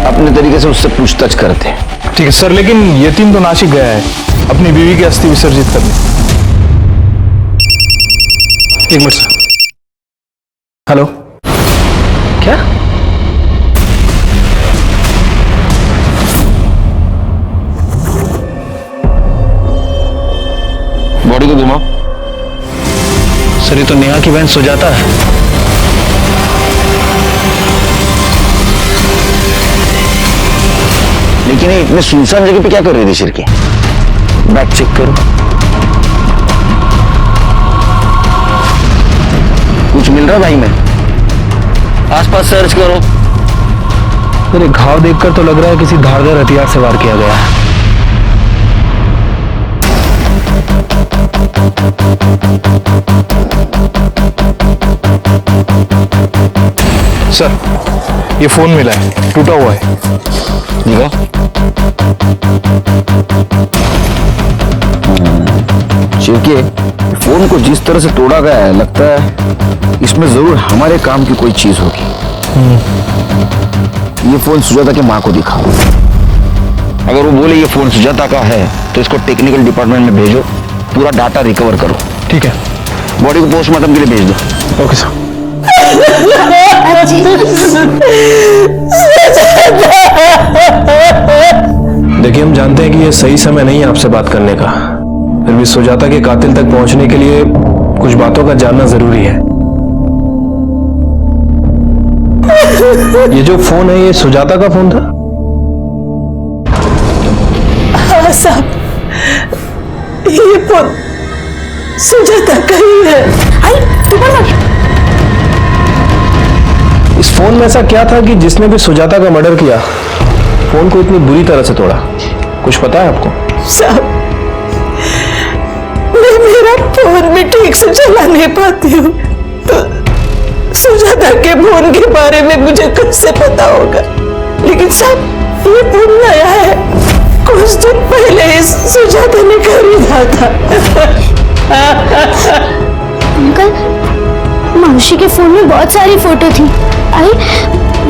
अपने तरीके से उससे पूछताछ करते हैं। ठीक है सर, लेकिन यतीम तो नासिक गया है अपनी बीवी की अस्थि विसर्जित करने। एक मिनट सर। हेलो, क्या? बॉडी को घुमाओ। सर ये तो नेहा की बहन सुजाता है। लेकिन ये इतने सुनसान जगह पे क्या कर रही थी शिरके? बैक चेक करो। कुछ मिल रहा भाई में? आसपास सर्च करो। मेरे घाव देखकर तो लग रहा है किसी धारदार हथियार से वार किया गया है। सर ये फोन मिला है, टूटा हुआ है। देखो। शिरके, फोन को जिस तरह से तोड़ा गया है, लगता है इसमें जरूर हमारे काम की कोई चीज होगी। ये फोन सुजाता के माँ को दिखाओ। अगर वो बोले ये फोन सुजाता का है तो इसको टेक्निकल डिपार्टमेंट में भेजो, पूरा डाटा रिकवर करो। ठीक है। बॉडी को पोस्टमार्टम के लिए भेज दो। Okay sir. देखिए हम जानते हैं कि ये सही समय नहीं है आपसे बात करने का, फिर भी सुजाता के कातिल तक पहुंचने के लिए कुछ बातों का जानना जरूरी है। ये जो फोन है ये सुजाता का फोन था? हाँ साहब, ये फोन सुजाता का ही है। आई तू बोल मत। इस फोन में ऐसा क्या था कि जिसने भी सुजाता का मर्डर किया फोन को इतनी बुरी तरह से तोड़ा? कुछ पता है आपको? साहब मैं मेरा फोन भी ठीक से चला नहीं पाती हूँ, तो सुजाता के फोन के बारे में मुझे कैसे पता होगा? लेकिन साहब ये फोन नया है, कुछ दिन पहले इस सुजाता ने खरीदा था। अंकल, मौसी के फोन में बहुत सारी फोटो थी। आई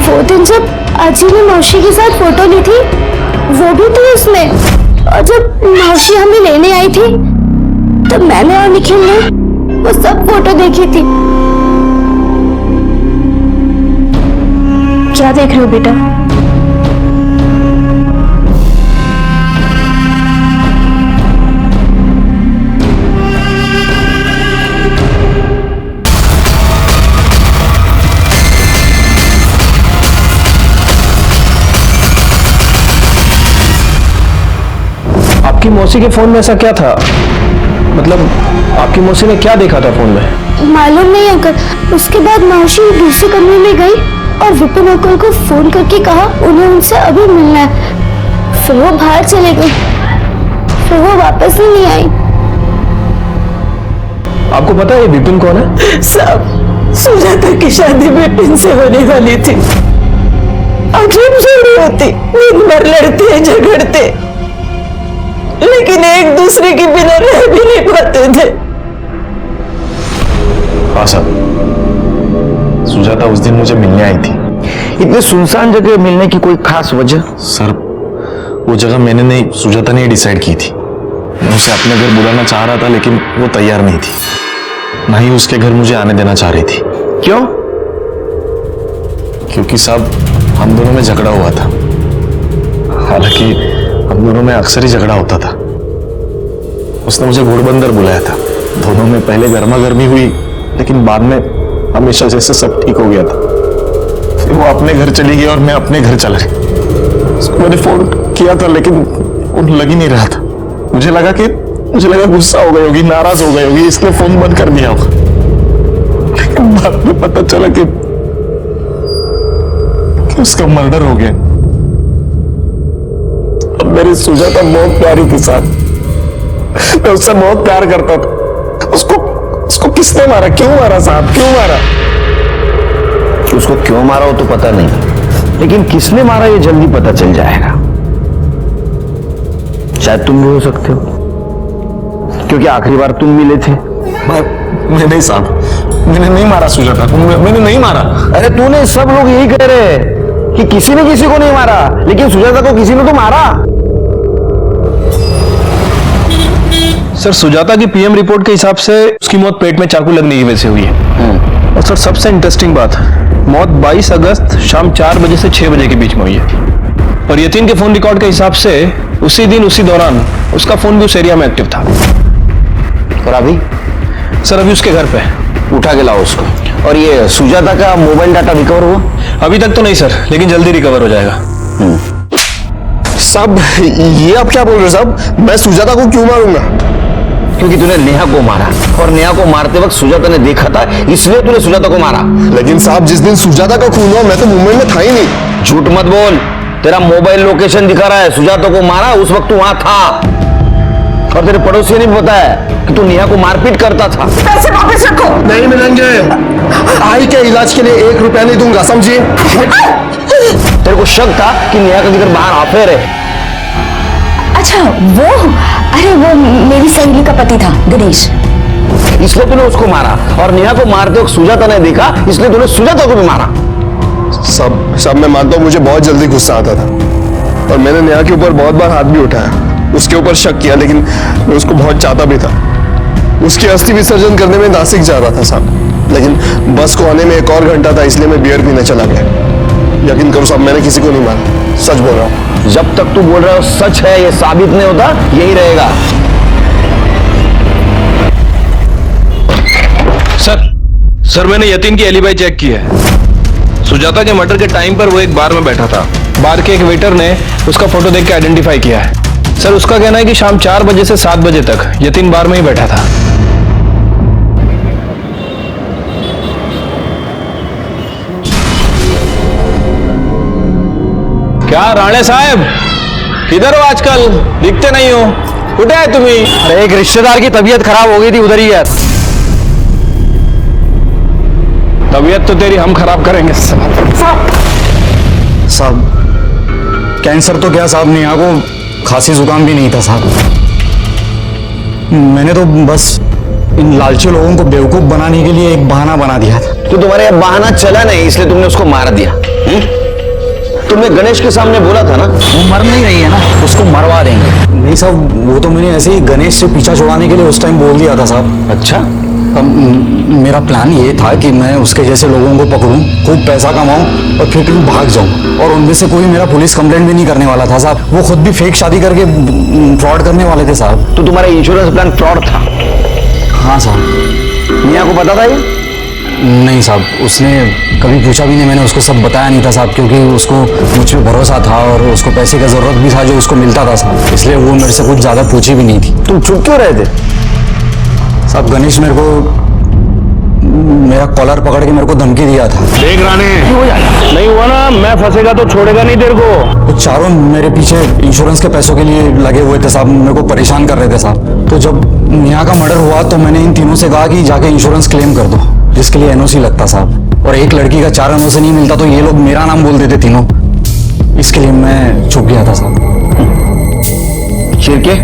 वो दिन जब आजी ने मौसी के साथ फोटो ली थी वो भी थी उसमें, और जब मौसी हमें लेने आई थी तब मैंने और निखिल ने वो सब फोटो देखी थी। क्या देख रहे हो बेटा? आपकी मौसी के फोन में ऐसा क्या था? मतलब आपकी मौसी ने क्या देखा था फोन में? मालूम नहीं अंकल। उसके बाद मौसी दूसरे कमरे में गई और विपिन अंकल को फोन करके कहा उन्हें उनसे अभी मिलना है। फिर वो बाहर चले गए, फिर वो वापस ही नहीं आई। आपको पता है ये विपिन कौन है? साहब सुजाता की शादी विपिन से होने वाली थी। आखिर जोड़ी होती, दिन भर लड़ते झगड़ते, लेकिन एक दूसरे के बिना रह भी नहीं पाते थे। हाँ साहब, सुजाता उस दिन मुझे मिलने आई थी। इतने सुनसान जगह मिलने की कोई खास वजह? सर वो जगह मैंने नहीं, सुजाता ने डिसाइड की थी। मैं उसे अपने घर बुलाना चाह रहा था लेकिन वो तैयार नहीं थी, ना ही उसके घर मुझे आने देना चाह रही थी। क्यों? क्योंकि साहब हम दोनों में झगड़ा हुआ था। हालांकि हम दोनों में अक्सर ही झगड़ा होता था। उसने मुझे घोड़बंदर बुलाया था, दोनों में पहले गर्मा गर्मी हुई, लेकिन बाद में हमेशा जैसे सब ठीक हो गया था। फिर वो अपने घर चली गई और मैं अपने घर चला गया। मैंने फोन किया था लेकिन फोन लग ही नहीं रहा था। मुझे लगा गुस्सा हो गई होगी, नाराज हो गई होगी, इसलिए फोन बंद कर दिया होगा। लेकिन बाद में पता चला कि उसका मर्डर हो गया। अब मेरी सुजाता बहुत प्यारी थी साहब, मैं उससे बहुत प्यार करता था। उसको किसने मारा? क्यों मारा साहब? क्यों मारा? उसको क्यों मारा हो तो पता नहीं, लेकिन किसने मारा ये जल्दी पता चल जाएगा। शायद तुम भी हो सकते हो, क्योंकि आखिरी बार तुम मिले थे। मैं नहीं साहब, मैंने नहीं मारा सुजाता को, मैंने नहीं मारा। अरे तूने, सब लोग यही कह रहे हैं कि किसी ने किसी को नहीं मारा, लेकिन सुजाता को किसी ने तो मारा। सर सुजाता की पीएम रिपोर्ट के हिसाब से उसकी मौत पेट में चाकू लगने की वजह से हुई है। और सर सबसे इंटरेस्टिंग बात, मौत 22 अगस्त शाम 4 बजे से 6 बजे के बीच में हुई है। और यतीन के फोन रिकॉर्ड के हिसाब से उसी दिन उसी दौरान उसका फोन भी उस एरिया में एक्टिव था। और अभी? सर अभी उसके घर पे उठा के लाओ उसको। और ये सुजाता का मोबाइल डाटा रिकवर हुआ? अभी तक तो नहीं सर, लेकिन जल्दी रिकवर हो जाएगा। साहब ये आप क्या बोल रहे हो साहब? मैं सुजाता को क्यों मारूंगा? क्योंकि तूने नेहा को मारा, और नेहा को मारते वक्त सुजाता ने देखा था, इसलिए तूने सुजाता को मारा। लेकिन साहब जिस दिन सुजाता का खून हुआ मैं तो मूवमेंट में था ही नहीं। झूठ मत बोल, तेरा मोबाइल लोकेशन दिखा रहा है, सुजाता को मारा उस वक्त तू वहां था। और तेरे पड़ोसी ने भी बताया कि तू नेहा को मारपीट करता था। पैसे वापस रखो। नहीं मिलेंगे। आई के इलाज के लिए 1 रुपया नहीं दूंगा, समझिए। तेरे को शक था कि नेहा का जिक्र बाहर अफेयर है। अच्छा वो, अरे वो मेरी सहेली का पति था गणेश, इसलिए तूने उसको मारा। और नेहा को मारते वक्त सुजाता ने देखा, इसलिए तूने सुजाता को भी मारा। सब मैं मानता हूँ मुझे बहुत जल्दी गुस्सा आता था और मैंने नेहा के ऊपर बहुत बार हाथ भी उठाया, उसके ऊपर शक किया, लेकिन मैं उसको बहुत चाहता भी था। उसकी अस्थि विसर्जन करने में नासिक जा रहा था साहब, लेकिन बस को आने में 1 और घंटा था, इसलिए मैं बियर पीने चला गया। यकीन करो साहब मैंने किसी को नहीं मारा, सच बोल रहा हूँ। जब तक तू बोल रहा है सच है, ये साबित नहीं होता, यही रहेगा। सर मैंने यतीन की एलिबाई चेक की है। सुजाता के मर्डर के टाइम पर वो एक बार में बैठा था। बार के एक वेटर ने उसका फोटो देख के आइडेंटिफाई किया है। सर उसका कहना है कि शाम 4 बजे से 7 बजे तक यतीन बार में ही बैठा था। क्या राणे साहब, किधर हो आजकल? दिखते नहीं हो, कुठे है तुम्ही? अरे एक रिश्तेदार की तबीयत खराब हो गई थी, उधर ही यार। तबीयत तो तेरी हम खराब करेंगे। साहब कैंसर तो क्या साहब, नेहा को खांसी जुकाम भी नहीं था साहब। मैंने तो बस इन लालची लोगों को बेवकूफ बनाने के लिए एक बहाना बना दिया था। तो तुम्हारे यहाँ बहाना चला नहीं, इसलिए तुमने उसको मार दिया। तुमने गणेश के सामने बोला था ना, वो मर नहीं रही है ना, उसको मरवा देंगे। नहीं साहब, वो तो मैंने ऐसे ही गणेश से पीछा छुड़ाने के लिए उस टाइम बोल दिया था साहब। अच्छा, मेरा प्लान ये था कि मैं उसके जैसे लोगों को पकड़ूं, खूब पैसा कमाऊं और फिर कहीं भाग जाऊं। और उनमें से कोई मेरा पुलिस कंप्लेंट भी नहीं करने वाला था साहब। वो खुद भी फेक शादी करके फ्रॉड करने वाले थे साहब। तो तुम्हारा इंश्योरेंस प्लान फ्रॉड था? हाँ साहब। नेहा को पता था ये? नहीं साहब, उसने कभी पूछा भी नहीं, मैंने उसको सब बताया नहीं था साहब, क्योंकि उसको मुझ पर भरोसा था और उसको पैसे का जरूरत भी था जो उसको मिलता था साहब, इसलिए वो मेरे से कुछ ज्यादा पूछी भी नहीं थी। तुम चुप क्यों रहे थे? साहब गणेश मेरे को मेरा कॉलर पकड़ के मेरे को धमकी दिया था। देख राणे, नहीं हुआ ना, मैं फंसेगा तो छोड़ेगा नहीं तेरे को। वो चारों मेरे पीछे इंश्योरेंस के पैसों के लिए लगे हुए थे साहब, मेरे को परेशान कर रहे थे साहब। तो जब नेहा का मर्डर हुआ तो मैंने इन तीनों से कहा कि जाके इंश्योरेंस क्लेम कर दो, जिसके लिए एनओसी लगता साहब। और एक लड़की का 4 एनओसी नहीं मिलता तो ये लोग मेरा नाम बोल देते तीनों, इसके लिए मैं चुप गया था साहब। शिरके,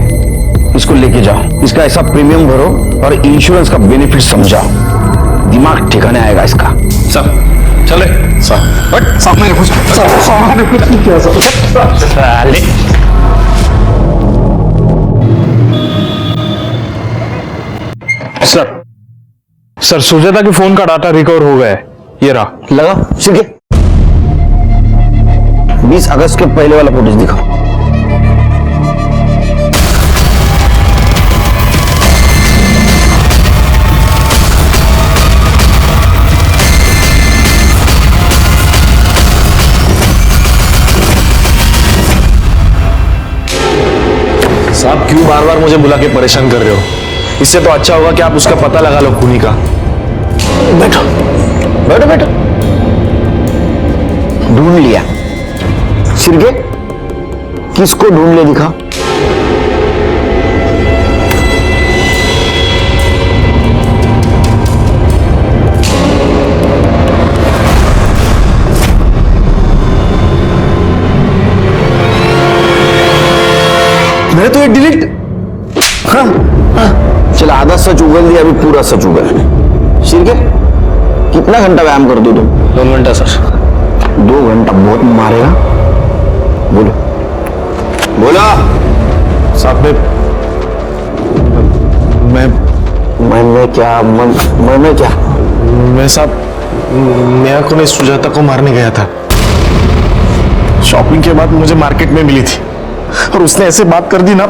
इसको लेके जाओ, इसका ऐसा प्रीमियम भरो और इंश्योरेंस का बेनिफिट समझाओ, दिमाग ठिकाने आएगा इसका। सब चले साहब मैंने कुछ नहीं किया साहब। सर सुजाता के फोन का डाटा रिकवर हो गया है, ये रहा। लगाओ शिरके, 20 अगस्त के पहले वाला फोटोज दिखाओ। साहब क्यों बार बार मुझे बुला के परेशान कर रहे हो? इससे तो अच्छा होगा कि आप उसका पता लगा लो खूनी का। बैठो बैठो बैठो। ढूंढ लिया? शिरके, किसको ढूंढ ले दिखा? मैंने तो ये डिलीट। हाँ चल, आधा सच उगल दिया, अभी पूरा सच उगल। शिरके, कितना घंटा व्यायाम कर दो तुम? 2 घंटा सर। 2 घंटा बहुत मारेगा? बोलो बोला साहब मैं क्या मैं साहब नेहा को नहीं सुजाता को मारने गया था। शॉपिंग के बाद मुझे मार्केट में मिली थी और उसने ऐसे बात कर दी ना,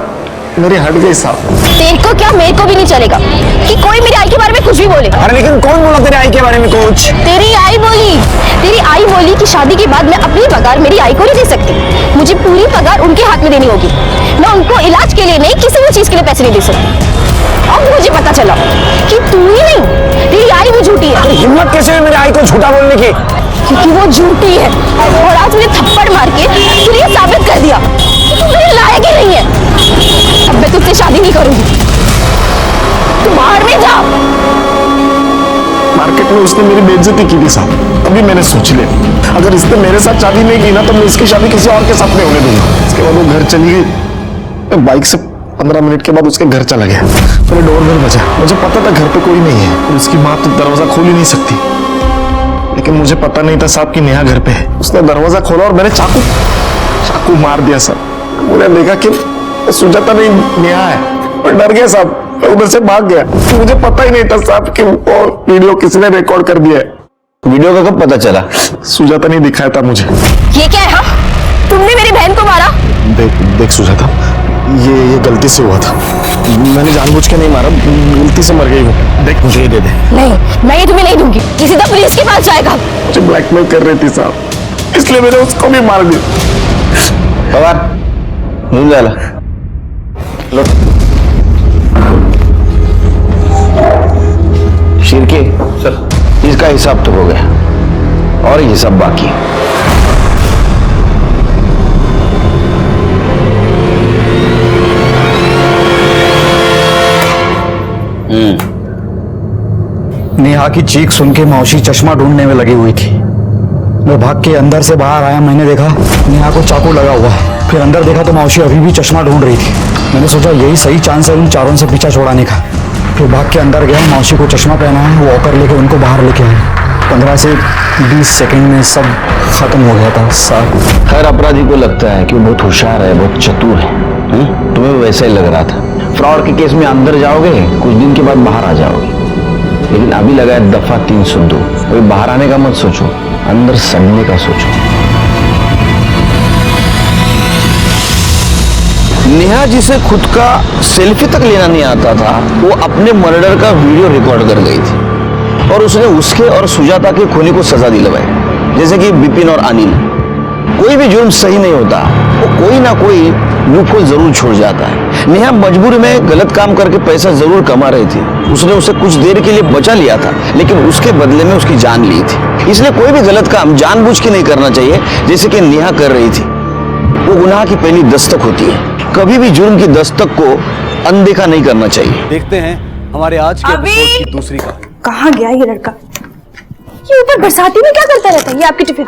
मेरी हट गई साहब। तेरे को क्या, मेरे को भी नहीं चलेगा कि कोई मेरी आई के बारे में कुछ भी बोले। अरे लेकिन कौन बोला तेरे आई के बारे में कुछ? तेरी आई बोली कि शादी के बाद मैं अपनी पगार मेरी आई को नहीं दे सकती, मुझे पूरी पगार उनके हाथ में देनी होगी। मैं उनको इलाज के लिए नहीं, किसी भी चीज के लिए पैसे नहीं दे सकती। अब मुझे पता चला कि तू ही नहीं, तेरी आई भी झूठी है। हिम्मत कैसे है मेरी आई को झूठा बोलने की? क्योंकि वो झूठी है और आज मुझे थप्पड़ मार के तूने ये साबित कर दिया कि तू मेरे लायक ही नहीं है। अब मैं तुझसे शादी नहीं करूंगी, तू बाहर में जा। मार्केट में उसने मेरी बेइज्जती की थी साहब, तभी मैंने सोच लिया अगर इसने मेरे साथ शादी नहीं की ना तो मैं इसकी शादी किसी और के साथ में होने दूंगा। इसके बाद वो घर चली गई। बाइक से 15 मिनट के बाद उसके घर चला गया। मेरे डोरबेल बजा, मुझे पता था घर पे कोई नहीं है और उसकी माँ तो दरवाजा खोल ही नहीं सकती, लेकिन मुझे पता नहीं था साहब कि नेहा घर पे है। उसने दरवाजा खोला और मैंने चाकू मार दिया सर। मैंने देखा कि सुजाता नहीं नेहा है और डर गया साहब, मैं उधर से भाग गया। मुझे पता ही नहीं था साहब कि वो वीडियो किसने रिकॉर्ड कर दिया है। वीडियो का कब पता चला? सुजाता नहीं दिखाया था मुझे। ये क्या है? तुमने मेरी बहन को मारा? देख सुजाता, ये गलती से हुआ था, मैंने जानबूझ के नहीं मारा, गलती से मर गई वो। देख मुझे ये दे दे। नहीं, मैं ये तुम्हें नहीं दूंगी, किसी तो पुलिस के पास जाएगा। मुझे ब्लैकमेल कर रही थी साहब, इसलिए मैंने उसको भी मार दिया। पवार मुंह जाला लो। शिरके सर, इसका हिसाब तो हो गया और ये सब बाकी है। नेहा की चीख सुन के मौसी चश्मा ढूंढने में लगी हुई थी। मैं भाग के अंदर से बाहर आया, मैंने देखा नेहा को चाकू लगा हुआ है। फिर अंदर देखा तो मौसी अभी भी चश्मा ढूंढ रही थी। मैंने सोचा यही सही चांस है उन चारों से पीछा छुड़ाने का। फिर भाग के अंदर गया, मौसी को चश्मा पहना है, वॉकर लेके उनको बाहर लेके आए। 15 से 20 सेकंड में सब खत्म हो गया था साहब। हर अपराधी को लगता है कि वो बहुत होशियार है, बहुत चतुर है। तुम्हें वैसा ही लग रहा था। फ्रॉड के केस में अंदर जाओगे, कुछ दिन के बाद बाहर आ जाओगे, लेकिन अभी लगा है दफा 302। अभी बाहर आने का मत सोचो, अंदर सड़ने का सोचो। नेहा जिसे खुद का सेल्फी तक लेना नहीं आता था, वो अपने मर्डर का वीडियो रिकॉर्ड कर गई थी और उसने उसके और सुजाता के खूनी को सजा दिलवाई। जैसे कि विपिन और अनिल। कोई भी जुर्म सही नहीं होता, वो कोई ना कोई लूपहोल जरूर छोड़ जाता है। नेहा मजबूरी में गलत काम करके पैसा जरूर कमा रही थी। उसने उसे कुछ देर के लिए बचा लिया था, लेकिन उसके बदले में उसकी जान ली थी। इसलिए कोई भी गलत काम जानबूझ के नहीं करना चाहिए, जैसे कि नेहा कर रही थी। वो गुनाह की पहली दस्तक होती है। कभी भी जुर्म की दस्तक को अनदेखा नहीं करना चाहिए। देखते हैं हमारे आज के एपिसोड की दूसरी कहानी। कहाँ गया ये लड़का? ये ऊपर बरसाती में क्या करता रहता है? ये आपकी टिफिन।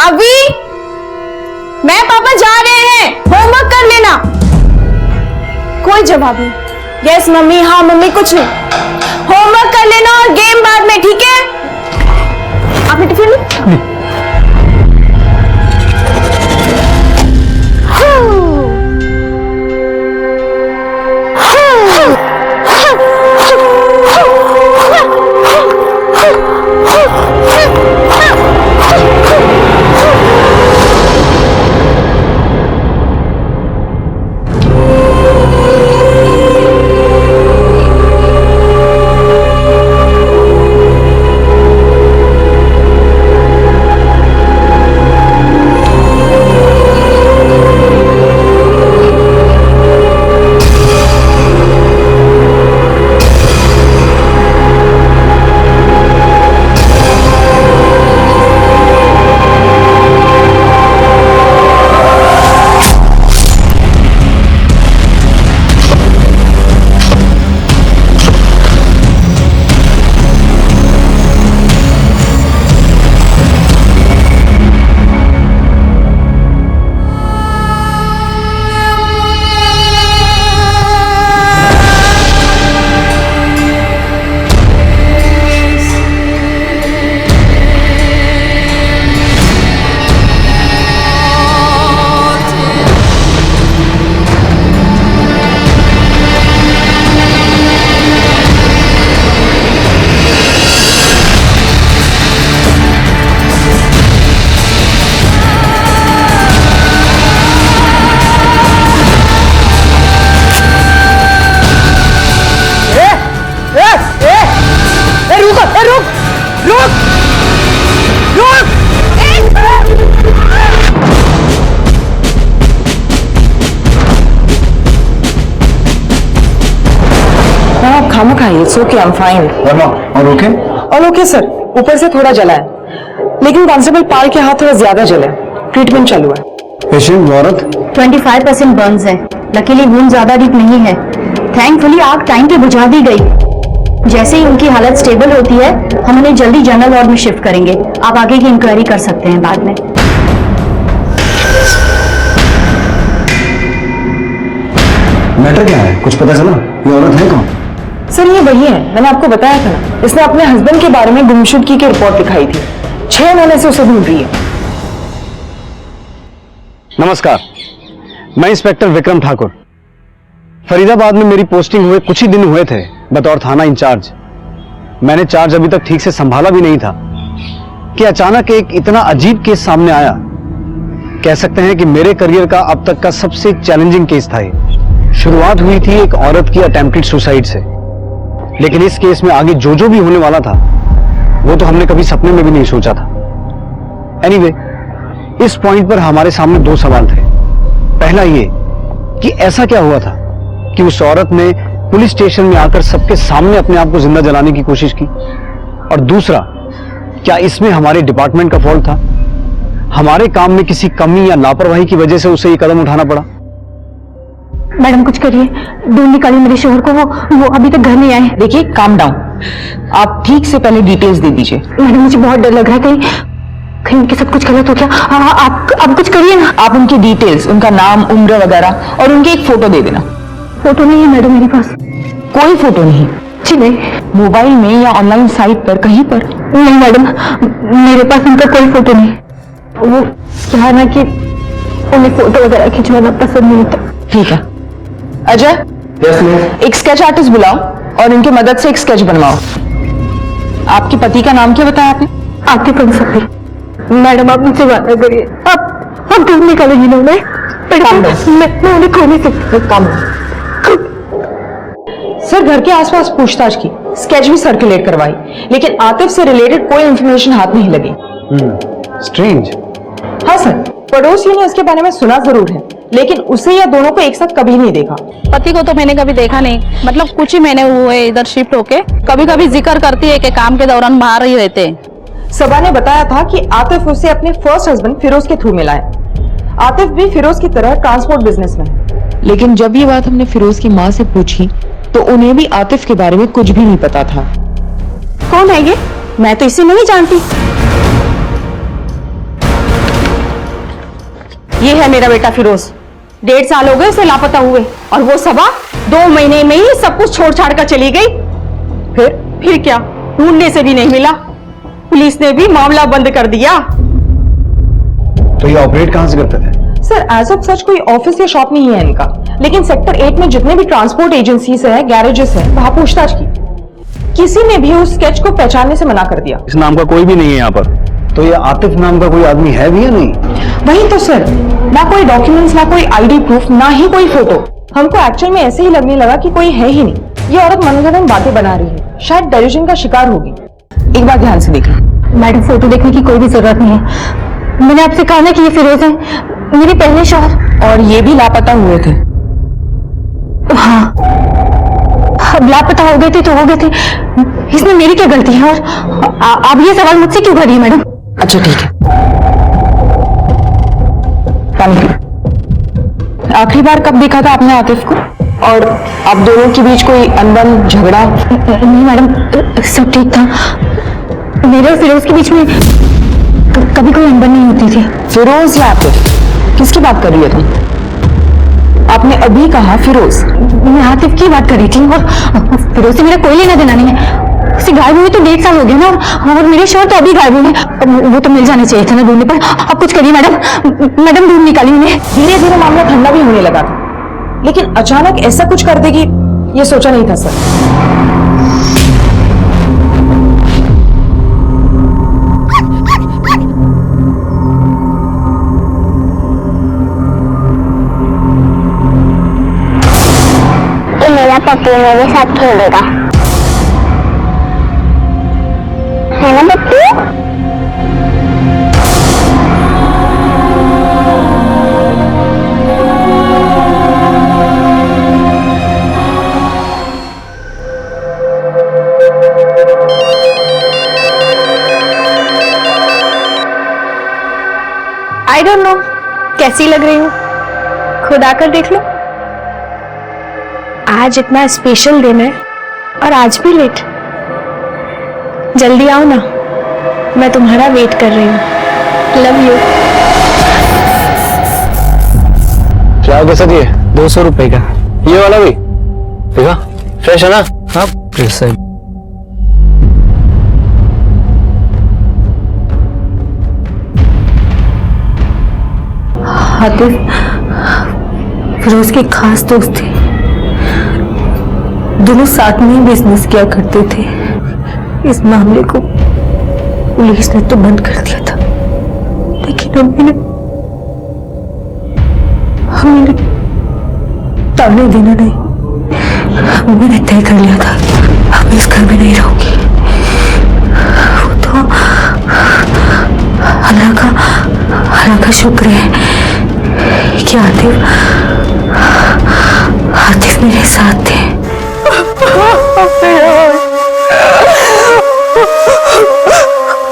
अभी मैं पापा जा रहे हैं, होमवर्क कर लेना। कोई जवाब नहीं। यस मम्मी, हाँ मम्मी, कुछ नहीं। होमवर्क कर लेना और गेम बाद में, ठीक है? आपने टिफिन ली? खामखा है, it's okay, I am fine. और ओके? और ओके सर, ऊपर से थोड़ा जला है, लेकिन कांस्टेबल पाल के हाथ थोड़ा ज्यादा जले, ट्रीटमेंट चालू है। पेशेंट औरत? 25% बर्न्स है। लकीली वुंड ज्यादा डीप नहीं है। थैंकफुली आग टाइम पे बुझा दी गई। जैसे ही उनकी हालत स्टेबल होती है हम उन्हें जल्दी जनरल वार्ड में शिफ्ट करेंगे। आप आगे की इंक्वायरी कर सकते हैं बाद में। मैटर क्या है, कुछ पता चला? ये औरत है कौन? सर ये वही है, मैंने आपको बताया था ना, इसने अपने हस्बैंड के बारे में गुमशुदगी की रिपोर्ट लिखाई थी। 6 महीने से उसे ढूंढ रही है। नमस्कार, मैं इंस्पेक्टर विक्रम ठाकुर। फरीदाबाद में मेरी पोस्टिंग हुए कुछ ही दिन हुए थे बतौर थाना इंचार्ज। मैंने चार्ज अभी तक ठीक से संभाला भी नहीं था कि अचानक एक इतना अजीब केस सामने आया। कह सकते हैं कि मेरे करियर का अब तक का सबसे चैलेंजिंग केस था ये। शुरुआत हुई थी एक औरत की अटेम्प्टेड सुसाइड से, लेकिन इस केस में आगे जो भी होने वाला था वो तो हमने कभी सपने में भी नहीं सोचा था। एनीवे, इस पॉइंट पर हमारे सामने 2 सवाल थे। पहला ये कि ऐसा क्या हुआ था कि उस औरत ने पुलिस स्टेशन में आकर सबके सामने अपने आप को जिंदा जलाने की कोशिश की, और दूसरा, क्या इसमें हमारे डिपार्टमेंट का फॉल्ट था? हमारे काम में किसी कमी या लापरवाही की वजह से उसे ये कदम उठाना पड़ा? मैडम कुछ करिए, ढूंढ निकालिए मेरे शोहर को। वो अभी तक घर नहीं आए। देखिए, काम डाउन, आप ठीक से पहले डिटेल्स दे दीजिए। मैडम मुझे बहुत डर लग रहा है, कहीं उनके साथ कुछ गलत हो क्या? आप कुछ करिए ना। आप उनकी डिटेल्स, उनका नाम, उम्र वगैरह और उनकी एक फोटो दे देना। फोटो नहीं है मैडम मेरे पास। कोई फोटो नहीं? जी नहीं। मोबाइल में या ऑनलाइन साइट पर कहीं पर? नहीं मैडम, मेरे पास उनका कोई फोटो नहीं। वो क्या है ना कि उन्हें फोटो वगैरह खिंचवाना पसंद नहीं होता। ठीक है अजय, एक स्केच आर्टिस्ट बुलाओ और इनकी मदद से एक स्केच बनवाओ। आपके पति का नाम क्या बताया आपने? आपके कौन सकते? मैडम आप मुझे वादा करिए, आप ढूंढ निकालेंगे ना उन्हें? मैं उन्हें खो नहीं सकती। काम सर, घर के आसपास पूछताछ की, स्केच भी सर्कुलेट करवाई, लेकिन आतिफ से रिलेटेड कोई इंफॉर्मेशन हाथ नहीं लगी। स्ट्रेंज। हाँ सर, पड़ोसियों ने इसके बारे में सुना जरूर है, लेकिन उसे या दोनों को एक साथ कभी नहीं देखा। पति को तो मैंने कभी देखा नहीं, मतलब कुछ ही महीने हुए इधर शिफ्ट होके। कभी कभी जिक्र करती है कि काम के दौरान बाहर ही रहते हैं। सबा ने बताया था कि आतिफ उसे अपने फर्स्ट हस्बैंड फिरोज के थ्रू मिला है। आतिफ भी फिरोज की तरह ट्रांसपोर्ट बिजनेस में है, लेकिन जब ये बात हमने फिरोज की माँ से पूछी तो उन्हें भी आतिफ के बारे में कुछ भी नहीं पता था। कौन है ये? मैं तो इसे नहीं जानती। ये है मेरा बेटा फिरोज। 1.5 साल हो गए उसे लापता हुए, और वो सबा 2 महीने में ही सब कुछ छोड़ छाड़ कर चली गई। फिर क्या, ढूंढने से भी नहीं मिला। पुलिस ने भी मामला बंद कर दिया। तो ये ऑपरेट कहां से करते थे? सर, एज ऑफ सच कोई ऑफिस या शॉप नहीं है इनका, लेकिन सेक्टर 8 में जितने भी ट्रांसपोर्ट एजेंसीज है, गैरेजेस है, वहां पूछताछ की। किसी ने भी उस स्केच को पहचानने से मना कर दिया। इस नाम का कोई भी नहीं है यहाँ पर। तो ये आतिफ नाम का कोई आदमी है भी या नहीं? वही तो सर, ना कोई डॉक्यूमेंट्स, ना कोई आईडी प्रूफ, ना ही कोई फोटो। हमको एक्चुअल में ऐसे ही लगने लगा कि कोई है ही नहीं। ये औरत मनगढ़ंत बातें बना रही है, शायद डेल्यूजन का शिकार होगी। एक बार ध्यान से देखिए। मैडम फोटो देखने की कोई भी जरूरत नहीं है। मैंने आपसे कहा ना कि ये फिरोज है, मेरे पहले शौहर। और ये भी लापता हुए थे। हाँ, अब लापता हो गए थे तो हो गए थे, इसमें मेरी क्या गलती है? और आप ये सवाल मुझसे क्यों कर रही है मैडम? अच्छा ठीक है, आखिरी बार कब देखा था आपने आतिफ को? और आप दोनों के बीच कोई अनबन, झगड़ा? नहीं मैडम, सब ठीक था। मेरे और फिरोज के बीच में कभी कोई अनबन नहीं होती थी। फिरोज या आतिफ, किसकी बात कर रही है तुम? आपने अभी कहा फिरोज। मैं आतिफ की बात कर रही थी, और फिरोज से मेरा कोई लेना देना नहीं है। उसे गायब हुए तो 1.5 साल हो गया ना, और मेरे शौहर तो अभी गायब हुए। वो तो मिल जाने चाहिए था ना ढूंढने पर। आप कुछ करिए मैडम, मैडम ढूंढ निकाली उन्हें। धीरे धीरे मामला ठंडा भी होने लगा था, लेकिन अचानक ऐसा कुछ कर देगी ये सोचा नहीं था सर। मेरा पप्पू मेरे साथ खेलेगा, है ना पप्पू? आई डोंट नो कैसी लग रही हूँ, खुद आकर देख लो। आज इतना स्पेशल दिन है और आज भी लेट। जल्दी आओ ना, मैं तुम्हारा वेट कर रही हूँ। Love you. क्या कैसा दिए? 200 रुपए का। ये वाला भी देखा, फ्रेश है ना? हाँ फ्रेश है। आतिफ फिरोज के खास दोस्त थे, दोनों साथ में ही बिजनेस किया करते थे। इस मामले को पुलिस ने तो बंद कर दिया था, लेकिन हमने ताने देना नहीं। मैंने तय कर लिया था अब इस घर में नहीं रहूंगी। वो तो अल्लाह का शुक्र है कि आतिफ मेरे साथ थे।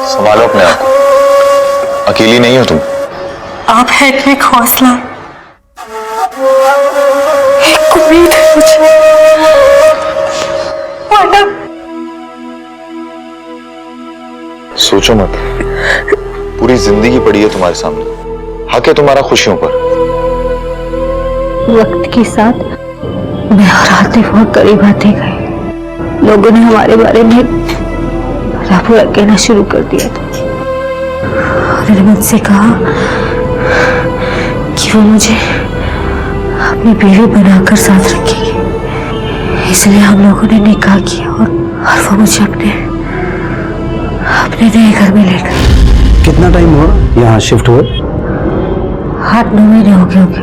संभालो अपने आप को, अकेली नहीं हो तुम। आप है एक हौसला, एक उम्मीद है मुझे। सोचो मत, पूरी जिंदगी पड़ी है तुम्हारे सामने, हक है तुम्हारा खुशियों पर। वक्त के साथ मैं और आतिफ बहुत करीब आते गए। लोगों ने हमारे बारे में बुरा कहना शुरू कर दिया था। उन्होंने मुझसे कहा कि वो मुझे अपनी बीवी बनाकर साथ रखेगी, इसलिए हम लोगों ने निकाह किया और वो मुझे अपने नए घर में ले गए। कितना टाइम हुआ यहाँ शिफ्ट हुए? 8-9 महीने हो गए होंगे।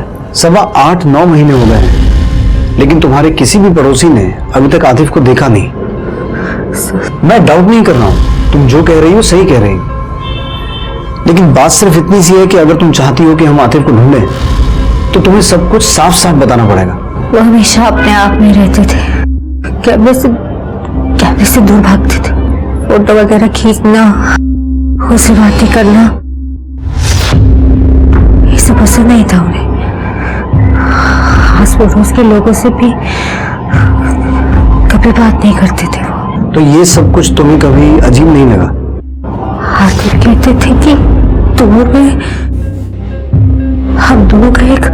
8-9 महीने हो गए हैं, लेकिन तुम्हारे किसी भी पड़ोसी ने अभी तक आतिफ को देखा नहीं। मैं डाउट नहीं कर रहा हूं, तुम जो कह रही हो सही कह रही हो, लेकिन बात सिर्फ इतनी सी है कि अगर तुम चाहती हो कि हम आतिफ को ढूंढें तो तुम्हें सब कुछ साफ साफ बताना पड़ेगा। वो हमेशा अपने आप में रहते थे, कैमरे से दूर भागते थे। फोटो वगैरह खींचना, उससे बातें करना, ये सब पसंद नहीं था उन्हें। आस पड़ोस के लोगों से भी कभी बात नहीं करते थे वो। तो ये सब कुछ तुम्हें कभी अजीब नहीं लगा? आतिफ कहते थे कि तुम और मैं, हम दोनों का एक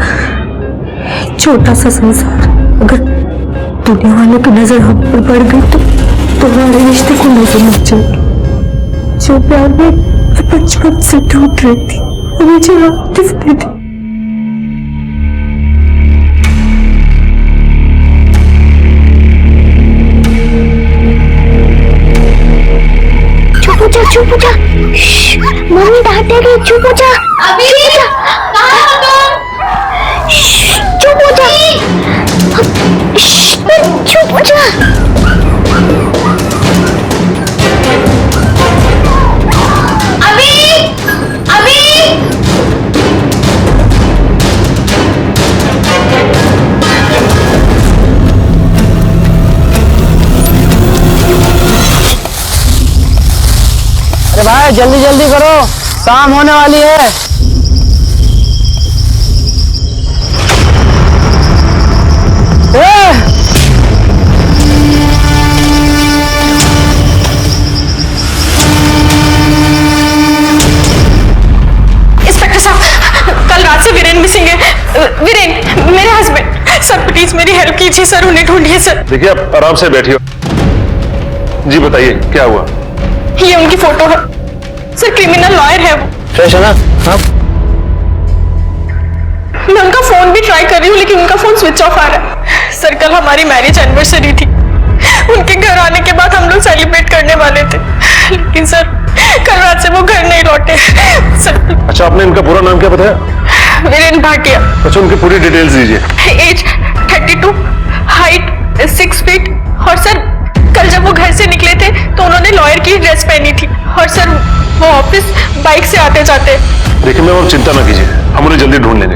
छोटा सा संसार, अगर दुनिया वालों की नजर हम पर पड़ गई तो हमारे रिश्ते को नजर लग जाएगी। जो प्यार में बचपन से टूट रही थी, मुझे आतिफ ने दी। चुप हो जा, मम्मी डांटेगी। चुप हो जा, चुप हो जा, चुप हो जा। अरे भाई जल्दी जल्दी करो, शाम होने वाली है। इंस्पेक्टर साहब, कल रात से वीरेन मिसिंग है। वीरेन मेरे हस्बैंड। सर प्लीज मेरी हेल्प कीजिए सर, उन्हें ढूंढिए सर। देखिए आप आराम से बैठिए। जी बताइए क्या हुआ? ये उनकी फोटो है सर, क्रिमिनल लॉयर है वो। फ्रेश है ना? हाँ। मैं उनका फोन भी ट्राई कर रही हूँ लेकिन उनका फोन स्विच ऑफ आ रहा है। सर कल हमारी मैरिज एनिवर्सरी थी, उनके घर आने के बाद हम लोग सेलिब्रेट करने वाले थे, लेकिन सर कल रात से वो घर नहीं लौटे सर। अच्छा, आपने इनका पूरा नाम क्या बताया? वीरेन भाटिया। अच्छा, उनकी पूरी डिटेल्स दीजिए। एज 32, हाइट 6 फीट, और सर कल जब वो घर से निकले थे तो उन्होंने लॉयर की ड्रेस पहनी थी, और सर वो ऑफिस बाइक से आते जाते। देखिए मैम, आप चिंता ना कीजिए, हम उन्हें जल्दी ढूंढ लेंगे।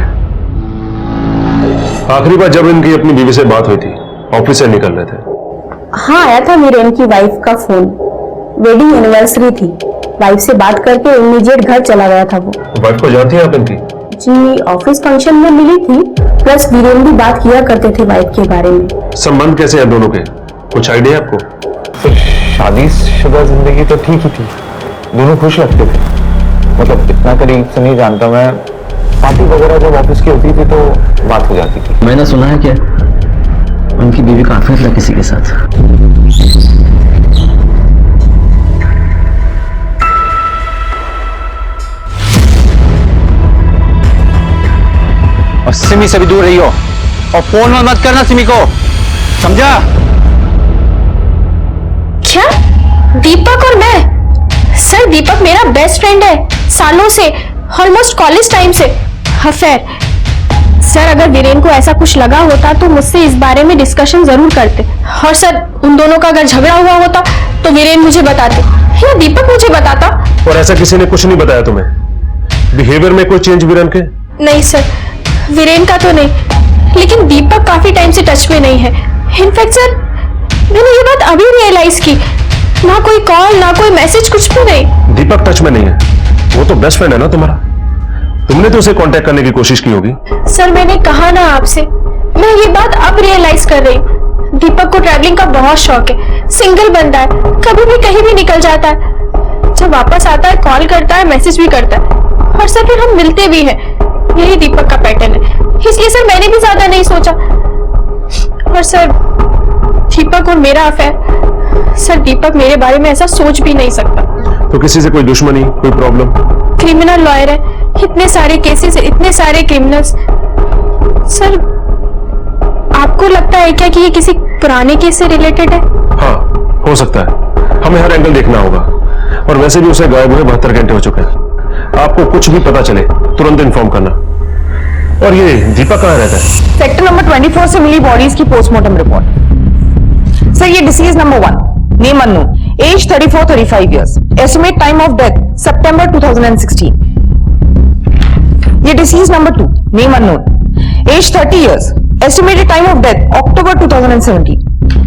आखिरी बार जब इनकी अपनी बीवी से बात हुई थी, ऑफिस से निकल रहे थे। हाँ, आया था वीरेन की वाइफ का फोन, वेडिंग एनिवर्सरी थी। वाइफ से बात करके इमीडिएट घर चला गया था वो। वाइफ को जानती हैं आप इनकी? जी ऑफिस फंक्शन में मिली थी, प्लस वीरेन भी बात किया करते थे वाइफ के बारे में। संबंध कैसे हैं दोनों के, कुछ आइडिया आपको? शादीशुदा जिंदगी तो ठीक ही थी, दोनों खुश लगते थे। मतलब इतना करीब से नहीं जानता मैं, पार्टी वगैरह जब ऑफिस की होती थी तो बात हो जाती थी। मैंने सुना है क्या उनकी बीवी का अफेयर था किसी के साथ। और सिमी से भी दूर रही हो और फोन में मत करना सिमी को, समझा? क्या दीपक और मैं? सर दीपक मेरा बेस्ट फ्रेंड है सालों से, ऑलमोस्ट कॉलेज टाइम से। अफेयर? सर अगर वीरेन को ऐसा कुछ लगा होता तो मुझसे इस बारे में डिस्कशन जरूर करते, और सर उन दोनों का अगर झगड़ा हुआ होता तो वीरेन मुझे बताते या दीपक मुझे बताता। और ऐसा किसी ने कुछ नहीं बताया तुम्हें? बिहेवियर में कोई चेंज वीरेन के? नहीं सर, वीरेन का तो नहीं, लेकिन दीपक काफी टाइम से टच में नहीं है। इनफैक्ट सर मैंने ये बात अभी रियलाइज की, ना कोई कॉल ना कोई मैसेज, कुछ भी नहीं। दीपक टच में नहीं है, वो तो बेस्ट फ्रेंड है ना तुम्हारा, तुमने तो उसे कांटेक्ट करने की कोशिश की होगी। सर मैंने कहा ना आपसे, मैं ये बात अब रियलाइज कर रही हूँ। दीपक को ट्रैवलिंग का बहुत शौक है, सिंगल बंदा है, कभी भी कहीं भी निकल जाता है, जब वापस आता है कॉल करता है, मैसेज भी करता है, और सर फिर हम मिलते भी हैं। यही दीपक का पैटर्न है, इसलिए सर मैंने भी ज्यादा नहीं सोचा। और सर दीपक और मेरा अफेयर, सर दीपक मेरे बारे में ऐसा सोच भी नहीं सकता। तो किसी से कोई दुश्मनी, कोई प्रॉब्लम? क्रिमिनल लॉयर है, इतने सारे केसेस, इतने सारे क्रिमिनल्स। सर आपको लगता है क्या कि ये किसी पुराने केस से रिलेटेड है? हाँ हो सकता है, हमें हर एंगल देखना होगा। और वैसे भी उसे गायब हुए 72 घंटे हो चुके हैं। आपको कुछ भी पता चले तुरंत इन्फॉर्म करना। और ये दीपक कहाँ रहता है? सेक्टर नंबर 24 से मिली बॉडीज की पोस्टमार्टम रिपोर्ट। सर ये deceased number 1, name unknown, age 34-35 years, estimate time of death September 2016। ये deceased number 2, name unknown, age 30 years, estimated time of death October 2017,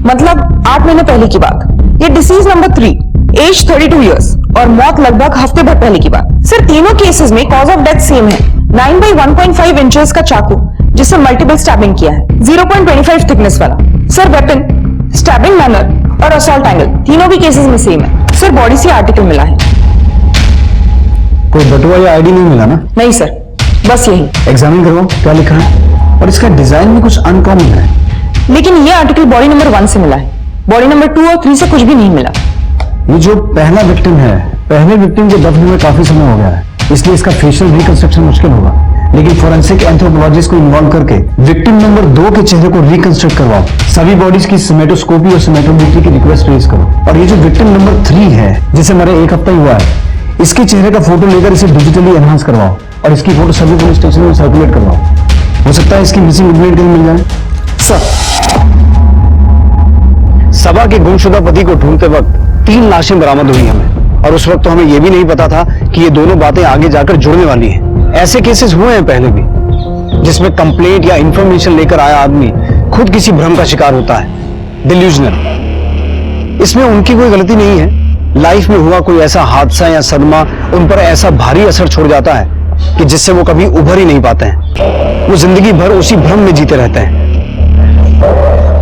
मतलब 8 महीने पहले की बात। ये डिसीज नंबर 3, एज 32 इयर्स और मौत लगभग हफ्ते भर पहले की बात। सर तीनों केसेस में कॉज ऑफ डेथ सेम है, 9x1.5 इंचेस का चाकू जिससे मल्टीपल स्टैबिंग किया है, 0.25 थिकनेस वाला। सर वेपन, स्टैबिंग मैनर और असॉल्ट एंगल तीनों भी केसेस में सेम है। सर बॉडी से आर्टिकल मिला है। कोई बटुआ या आईडी नहीं मिला ना? नहीं सर, बस यही। एग्जामिन करवाओ क्या लिखा है, और इसका डिजाइन में कुछ अनकॉमन है। लेकिन ये आर्टिकल बॉडी नंबर 1 से मिला है, बॉडी नंबर 2 और 3 से कुछ भी नहीं मिला। ये जो पहला विक्टिम है, पहले विक्टिम के दफन में काफी समय हो गया है, इसलिए इसका फेशियल रिकंस्ट्रक्शन मुश्किल होगा। लेकिन फोरेंसिक एंथ्रोपोलॉजिस्ट को इन्वॉल्व करके विक्टिम नंबर 2 के चेहरे को रिकंस्ट्रक्ट करवाओ। सभी बॉडीज की सिमेटोस्कोपी और सिमेटोमेट्री की रिक्वेस्ट रेज करो। और ये जो विक्टिम नंबर 3 है, जिसे मरे 1 हफ्ता ही हुआ है, इसके चेहरे का फोटो लेकर इसे डिजिटली एनहांस करवाओ और इसकी फोटो सभी पुलिस स्टेशन में सर्कुलेट करवाओ। हो सकता है इसकी मिसिंग इंग्रेडिएंट कहीं मिल जाए। सबा के गुमशुदा पति को ढूंढते वक्त 3 लाशें बरामद हुई हमें, और उस वक्त तो हमें यह भी नहीं पता था कि ये दोनों बातें आगे जाकर जुड़ने वाली हैं। ऐसे केसेस हुए हैं पहले भी, जिसमें कंप्लेंट या इंफॉर्मेशन लेकर आया आदमी खुद किसी भ्रम का शिकार होता है, डिल्यूजनल। इसमें उनकी कोई गलती नहीं है। लाइफ में हुआ कोई ऐसा हादसा या सदमा उन पर ऐसा भारी असर छोड़ जाता है कि जिससे वो कभी उभर ही नहीं पाते हैं। वो जिंदगी भर उसी भ्रम में जीते रहते हैं।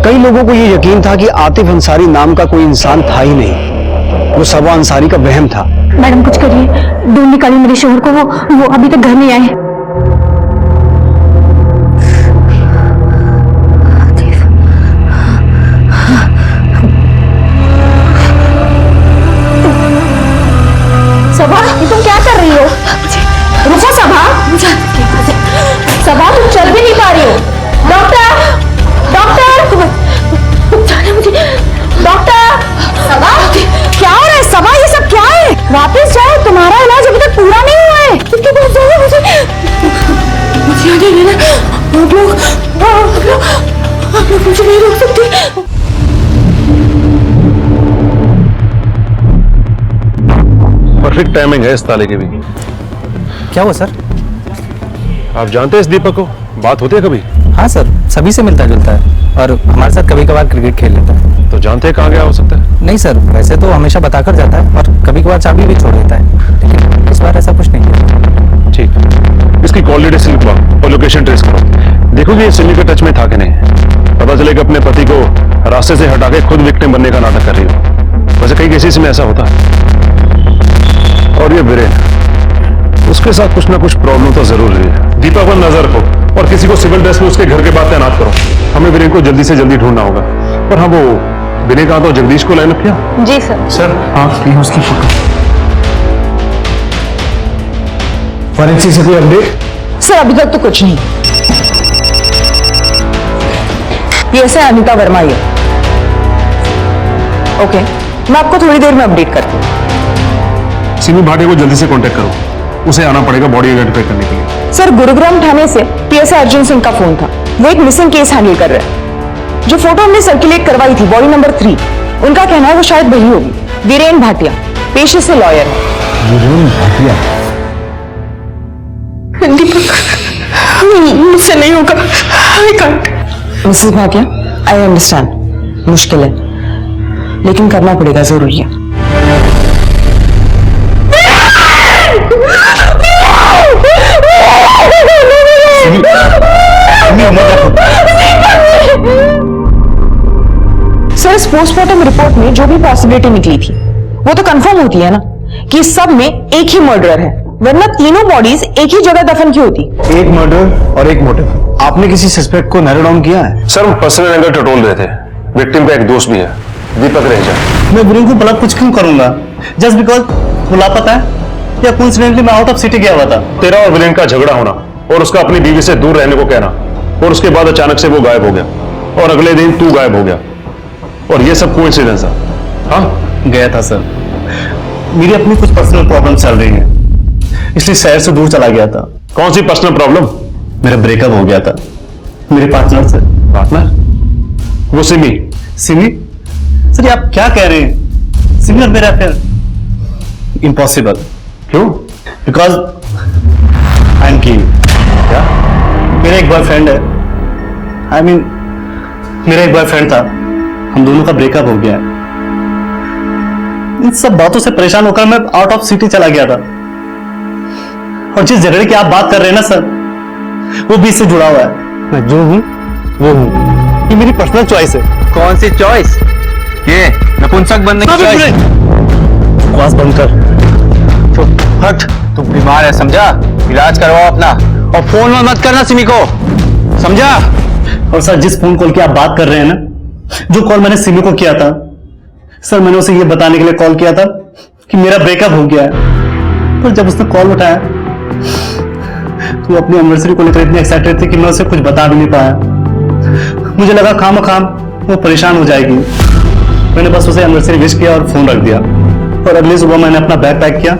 कई लोगों को ये यकीन था कि आतिफ अंसारी नाम का कोई इंसान था ही नहीं, वो सबा अंसारी का वहम था। मैडम कुछ करिए, ढूंढ निकालिए मेरे शोहर को, वो अभी तक घर नहीं आए। सबा तुम क्या कर रही हो? रुको सबा, सबा तुम चल भी नहीं पा रही हो। डॉक्टर, डॉक्टर, डॉक्टर, सबा क्या हो रहा है? सबा ये सब क्या है? वापस जाओ, तुम्हारा इलाज अभी तक पूरा नहीं हुआ है। किसके पास जाओ? मुझे आगे लेना। आप लोग मुझे नहीं रोक सकते। परफेक्ट टाइमिंग है इस ताले की भी। क्या हुआ सर? आप जानते हैं इस दीपक को? बात होती है कभी? हाँ सर, सभी से मिलता जुलता है और हमारे साथ कभी कभार क्रिकेट खेल लेता है। तो जानते हैं कहाँ गया हो सकता है? नहीं सर, वैसे तो हमेशा बताकर जाता है और कभी कभार चाबी भी छोड़ देता है, लेकिन इस बार ऐसा कुछ नहीं है। ठीक, इसकी कॉल डिटेल्स लिखवाओ और लोकेशन ट्रेस करो। देखो कि ये सिमी के टच में था कि नहीं। पता चलेगा अपने पति को रास्ते से हटा के खुद विक्टिम बनने का नाटक कर रही हो। वैसे कई केसेस में ऐसा होता है। और ये वीरेन, उसके साथ कुछ ना कुछ प्रॉब्लम तो जरूर है। दीपक पर नजर रखो और किसी को सिविल ड्रेस में उसके घर के बाद तैनात करो। हमें वीरेन को जल्दी से जल्दी ढूंढना होगा। और हाँ, वो विनय कहा तो जगदीश को लाइन अप किया? जी सर। सर आप ली उसकी फोटो। फॉरेंसिक से कोई अपडेट? सर अभी तक तो कुछ नहीं। ये ऐसे अनिता वर्मा ही है। ओके, मैं आपको थोड़ी देर में अपडेट करती हूँ। सिमी भाटिया को जल्दी से कांटेक्ट करो, उसे आना पड़ेगा बॉडी आइडेंटिफाई करने के लिए। सर गुरुग्राम थाने से पीएसआई अर्जुन सिंह का फोन था, वो एक मिसिंग केस हैंडल कर रहे हैं। जो फोटो हमने सर्कुलेट करवाई थी बॉडी नंबर 3, उनका कहना है वो शायद वही होगी। वीरेन भाटिया पेशे से लॉयर है। वीरेन भाटिया? मुझसे नहीं होगा। I can't. Mrs Bhatia, I understand, मुश्किल है लेकिन करना पड़ेगा, जरूरी है। सर इस पोस्टमार्टम रिपोर्ट में जो भी पॉसिबिलिटी निकली थी वो तो कंफर्म होती है ना कि सब में एक ही मर्डर है, वरना तीनों बॉडीज एक ही जगह दफन क्यों होती? एक मर्डर और एक मोटिव। आपने किसी सस्पेक्ट को नैरो डाउन किया है? सर, हम पर्सनल एंगल टटोल रहे थे। विक्टिम का एक दोस्त भी है, दीपक रेजा। मैं वीरेन को भला कुछ क्यों करूंगा? जस्ट बिकॉज वो लापता है या कोइंसिडेंटली मैं आउट ऑफ सिटी गया हुआ था? तेरा और विलेन का झगड़ा होना और उसका अपनी बीवी से दूर रहने को कहना, और उसके बाद अचानक से वो गायब हो गया और अगले दिन तू गायब हो गया, और ये सब कोइंसिडेंस है? हाँ, गया था सर, मेरी अपनी कुछ पर्सनल प्रॉब्लम चल रही है, इसलिए शहर से दूर चला गया था। कौन सी पर्सनल प्रॉब्लम? मेरा ब्रेकअप हो गया था मेरे पार्टनर से। पार्टनर? वो सिमी? सिमी? सर आप क्या कह रहे हैं? सिमी और मेरा अफेयर? इम्पॉसिबल। क्यों? बिकॉज आई एम की। क्या? मेरा एक बॉयफ्रेंड है, आई मीन मेरा एक बॉयफ्रेंड था, हम दोनों का ब्रेकअप हो गया है। इन सब बातों से परेशान होकर मैं आउट ऑफ सिटी चला गया था, और जिस झगड़े की आप बात कर रहे हैं ना सर, वो बीच से जुड़ा हुआ है। मैं जो हूं वो हूं, ये मेरी पर्सनल चॉइस है। कौन सी चॉइस? ये नपुंसक बनने की चॉइस? बकवास बंद कर। चुप हट, तू बीमार है समझा? इलाज करवाओ अपना, और फोन में मत करना सिमी को, समझा? और सर जिस फोन कॉल की आप बात कर रहे हैं ना, जो कॉल मैंने सिमी को किया था सर, मैंने उसे ये बताने के लिए कॉल किया था कि मेरा ब्रेकअप हो गया है। पर जब उसने कॉल उठाया तो वो अपनी एनिवर्सरी को लेकर इतनी एक्साइटेड थी कि मैं उसे कुछ बता भी नहीं पाया। मुझे लगा खामखाम वो परेशान हो जाएगी, मैंने बस उसे एनिवर्सरी विश किया और फोन रख दिया। और अगली सुबह मैंने अपना बैग पैक किया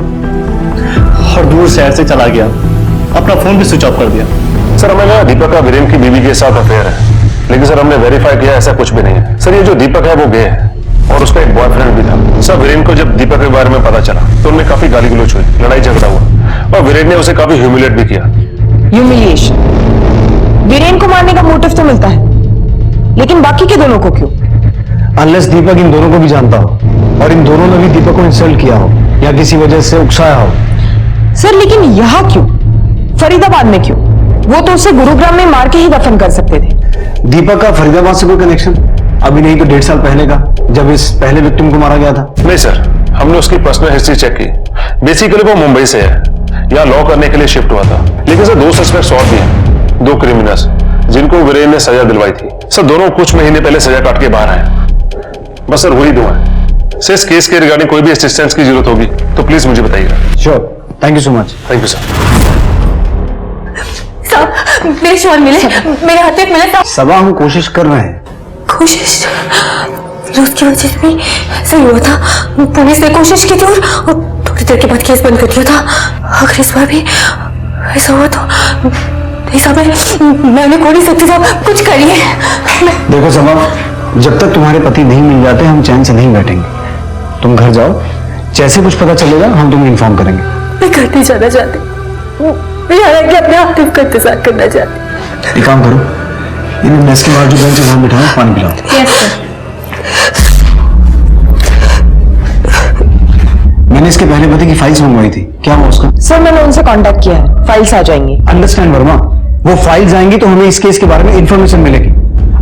और दूर शहर से चला गया, अपना फोन भी स्विच ऑफ कर दिया। सर, हमें लगा दीपक का वीरेन की बीवी के साथ अफेयर है, लेकिन सर हमने वेरीफाई किया ऐसा कुछ भी नहीं है। सर, ये जो दीपक है वो गे है और उसका एक बॉयफ्रेंड भी था। सर, वीरेन को जब दीपक के बारे में पता चला तो उनमें काफी गाली गलौज हुई, लड़ाई झगड़ा हुआ, और वीरेन ने उसे काफी ह्यूमिलेट भी किया। ह्यूमिलिएशन? वीरेन को मारने का मोटिव तो मिलता है, लेकिन बाकी के दोनों को क्यों? अनलेस दीपक इन दोनों को भी जानता हो और इन दोनों ने भी दीपक को इंसल्ट किया हो या किसी वजह से उकसाया हो। सर लेकिन यहाँ क्यों, फरीदाबाद में क्यों? वो तो उसे गुरुग्राम में मार के ही दफन कर सकते थे। दीपक का फरीदाबाद से कोई कनेक्शन? अभी नहीं तो 1.5 साल पहले का, जब इस पहले विक्टिम को मारा गया था। नहीं सर, हमने उसकी पर्सनल हिस्ट्री चेक की। बेसिकली वो मुंबई से है, यहाँ लॉ करने के लिए शिफ्ट हुआ था। लेकिन सर 2 सस्पेक्ट्स और भी हैं, 2 क्रिमिनल्स जिनको वीरेन ने सजा दिलवाई थी। सर दोनों कुछ महीने पहले सजा काट के बाहर आए। बस सर वही 2 हैं। सर इस केस के रिगार्डिंग कोई भी असिस्टेंस की जरूरत होगी तो प्लीज मुझे बताइएगा। Sure, thank you so much. Thank you sir. मेरे शोर मिले, मेरे हाथ में मिले। सबा हम कोशिश कर रहे हैं। कोशिश? फिरोज की वजह से भी सही हुआ था, पुलिस ने कोशिश की थी और थोड़ी देर के बाद केस बंद कर दिया था। अगर इस बार भी ऐसा हुआ तो मैं उन्हें खो नहीं सकती साहब, कुछ करिए। देखो सबा, जब तक तुम्हारे पति नहीं मिल जाते हम चैन से नहीं बैठेंगे। तुम घर जाओ, जैसे कुछ पता चलेगा हम तुम्हें इन्फॉर्म करेंगे। मैं घर नहीं जाना चाहती, मैं यहाँ के अपने आतिफ का इंतजार करना चाहती। एक काम करो, इन्हें मेस के बाद जो बेंच है वहां बिठाओ, पानी पिलाओ। मैंने इसके पहले पति की फाइल्स मंगवाई थी, क्या हुआ उसका? सर मैंने उनसे कांटेक्ट किया है, फाइल्स आ जाएंगी। अंडरस्टैंड वर्मा, वो फाइल्स आएंगी तो हमें इस केस के बारे में इंफॉर्मेशन मिलेगी।